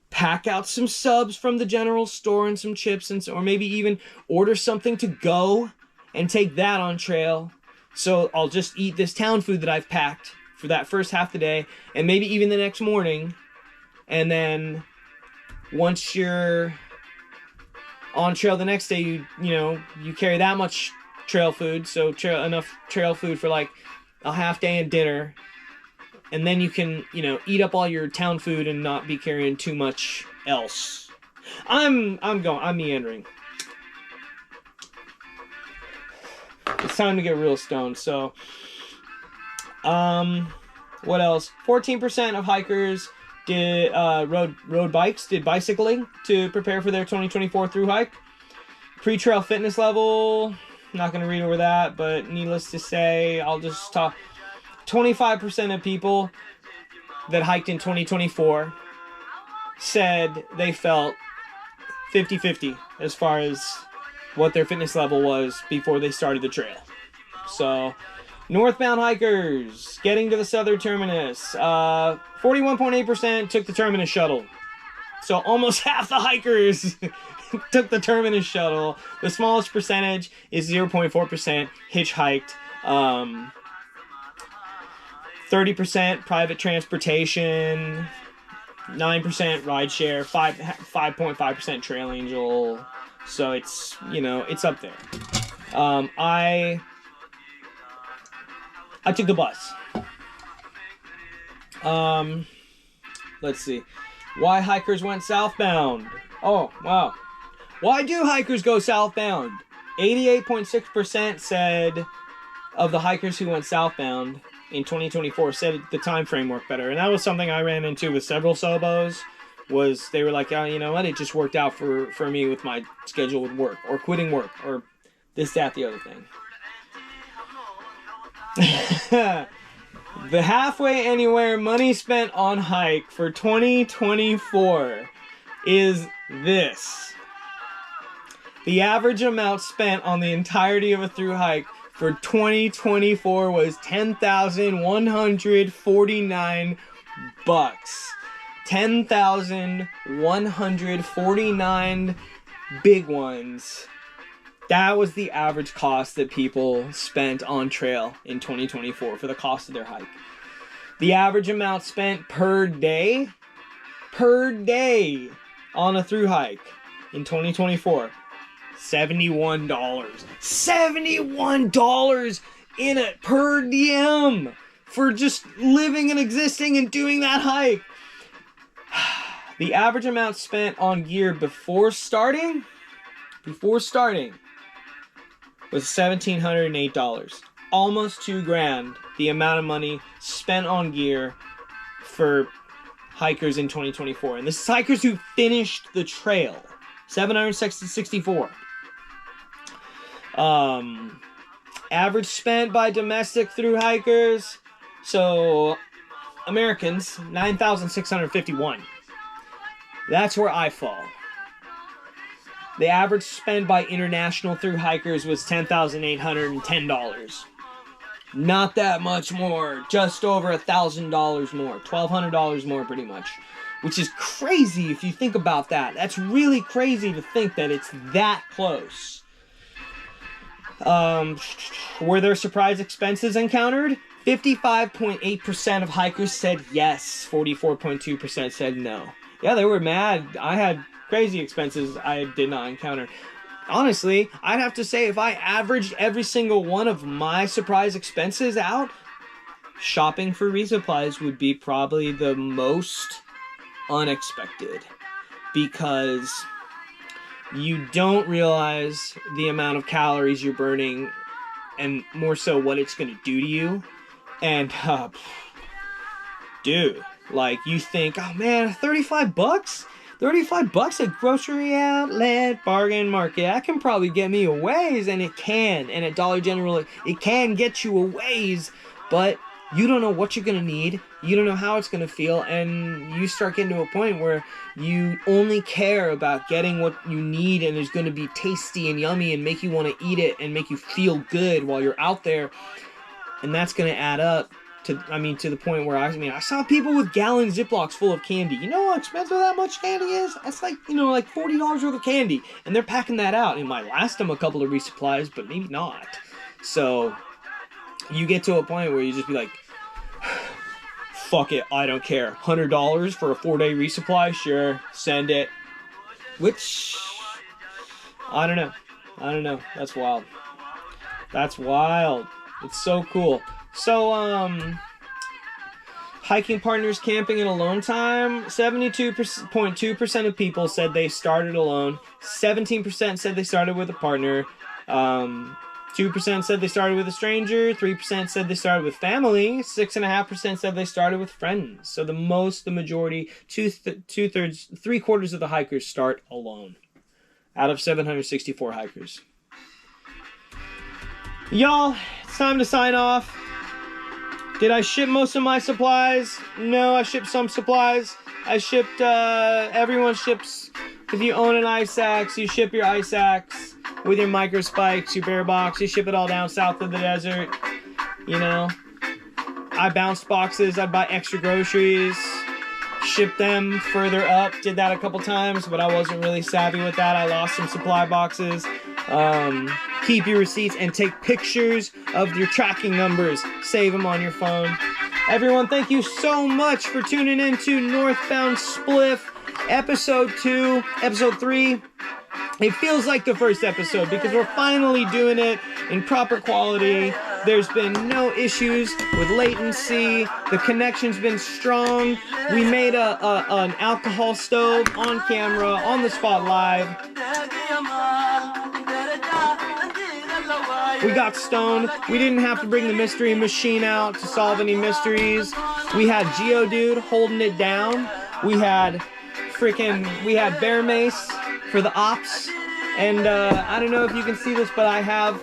pack out some subs from the general store and some chips, or maybe even order something to go and take that on trail. So I'll just eat this town food that I've packed for that first half of the day, and maybe even the next morning. And then once you're on trail the next day, you carry that much trail food, so enough trail food for like a half day and dinner. And then you can, eat up all your town food and not be carrying too much else. I'm meandering. It's time to get real stoned. So, What else? 14% of hikers did rode bikes, did bicycling to prepare for their 2024 thru hike. Pre-trail fitness level, not going to read over that, but needless to say, I'll just talk. 25% of people that hiked in 2024 said they felt 50-50 as far as what their fitness level was before they started the trail. So, northbound hikers getting to the southern terminus. 41.8% took the terminus shuttle. So almost half the hikers took the terminus shuttle. The smallest percentage is 0.4% hitchhiked. 30% private transportation. 9% rideshare. 5.5% Trail Angel. So it's, you know, it's up there. I took the bus. Let's see. Why hikers went southbound. Oh, wow. Why do hikers go southbound? 88.6% said of the hikers who went southbound in 2024 said the time frame worked better. And that was something I ran into with several Sobos. Was they were like, oh, you know what? It just worked out for me with my schedule with work. Or quitting work. Or this, that, the other thing. The halfway anywhere money spent on hike for 2024 is this. The average amount spent on the entirety of a thru hike for 2024 was $10,149. $10,149 big ones. That was the average cost that people spent on trail in 2024 for the cost of their hike. The average amount spent per day on a thru hike in 2024, $71. $71 in a per diem for just living and existing and doing that hike. The average amount spent on gear before starting was $1,708. Almost $2,000, the amount of money spent on gear for hikers in 2024. And this is hikers who finished the trail. 764. Average spent by domestic thru hikers. So, Americans, 9,651. That's where I fall. The average spend by international thru hikers was $10,810. Not that much more. Just over $1,000 more. $1,200 more pretty much. Which is crazy if you think about that. That's really crazy to think that it's that close. Were there surprise expenses encountered? 55.8% of hikers said yes. 44.2% said no. Yeah, they were mad. I had crazy expenses I did not encounter. Honestly, I'd have to say if I averaged every single one of my surprise expenses out, shopping for resupplies would be probably the most unexpected, because you don't realize the amount of calories you're burning and more so what it's going to do to you. And dude, like, you think, oh man, 35 bucks? 35 bucks at grocery outlet, bargain market, that can probably get me a ways, and it can. And at Dollar General, it can get you a ways, but you don't know what you're going to need. You don't know how it's going to feel, and you start getting to a point where you only care about getting what you need and is going to be tasty and yummy and make you want to eat it and make you feel good while you're out there. And that's going to add up to the point where I saw people with gallon Ziplocs full of candy. You know how expensive that much candy is? That's like, like $40 worth of candy. And they're packing that out. It might last them a couple of resupplies, but maybe not. So you get to a point where you just be like, fuck it, I don't care. $100 for a 4-day resupply? Sure, send it. Which, I don't know. That's wild. That's wild. It's so cool. So, hiking partners, camping, and alone time. 72.2% of people said they started alone. 17% said they started with a partner. 2% said they started with a stranger. 3% said they started with family. 6.5% said they started with friends. So the majority, two-thirds, three-quarters of the hikers start alone out of 764 hikers. Y'all, it's time to sign off. Did I ship most of my supplies? No, I shipped some supplies. I shipped, everyone ships. If you own an ice axe, you ship your ice axe with your micro spikes, your bear box. You ship it all down south of the desert. You know, I bounced boxes. I'd buy extra groceries, ship them further up. Did that a couple times, but I wasn't really savvy with that. I lost some supply boxes. Keep your receipts and take pictures of your tracking numbers. Save them on your phone. Everyone, thank you so much for tuning in to Northbound Spliff, episode 2, episode 3. It feels like the first episode because we're finally doing it in proper quality. There's been no issues with latency. The connection's been strong. We made an alcohol stove on camera, on the spot live. We got stoned. We didn't have to bring the mystery machine out to solve any mysteries. We had Geodude holding it down. We had Bear Mace for the ops. And I don't know if you can see this, but I have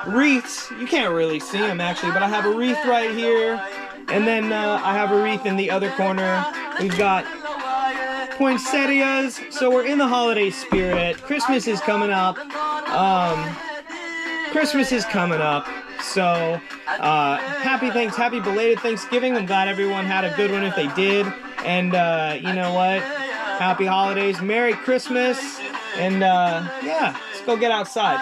wreaths. You can't really see them actually, but I have a wreath right here. And then I have a wreath in the other corner. We've got poinsettias. So we're in the holiday spirit. Christmas is coming up. So happy belated Thanksgiving. I'm glad everyone had a good one if they did. And you know what? Happy holidays. Merry Christmas. And yeah, let's go get outside.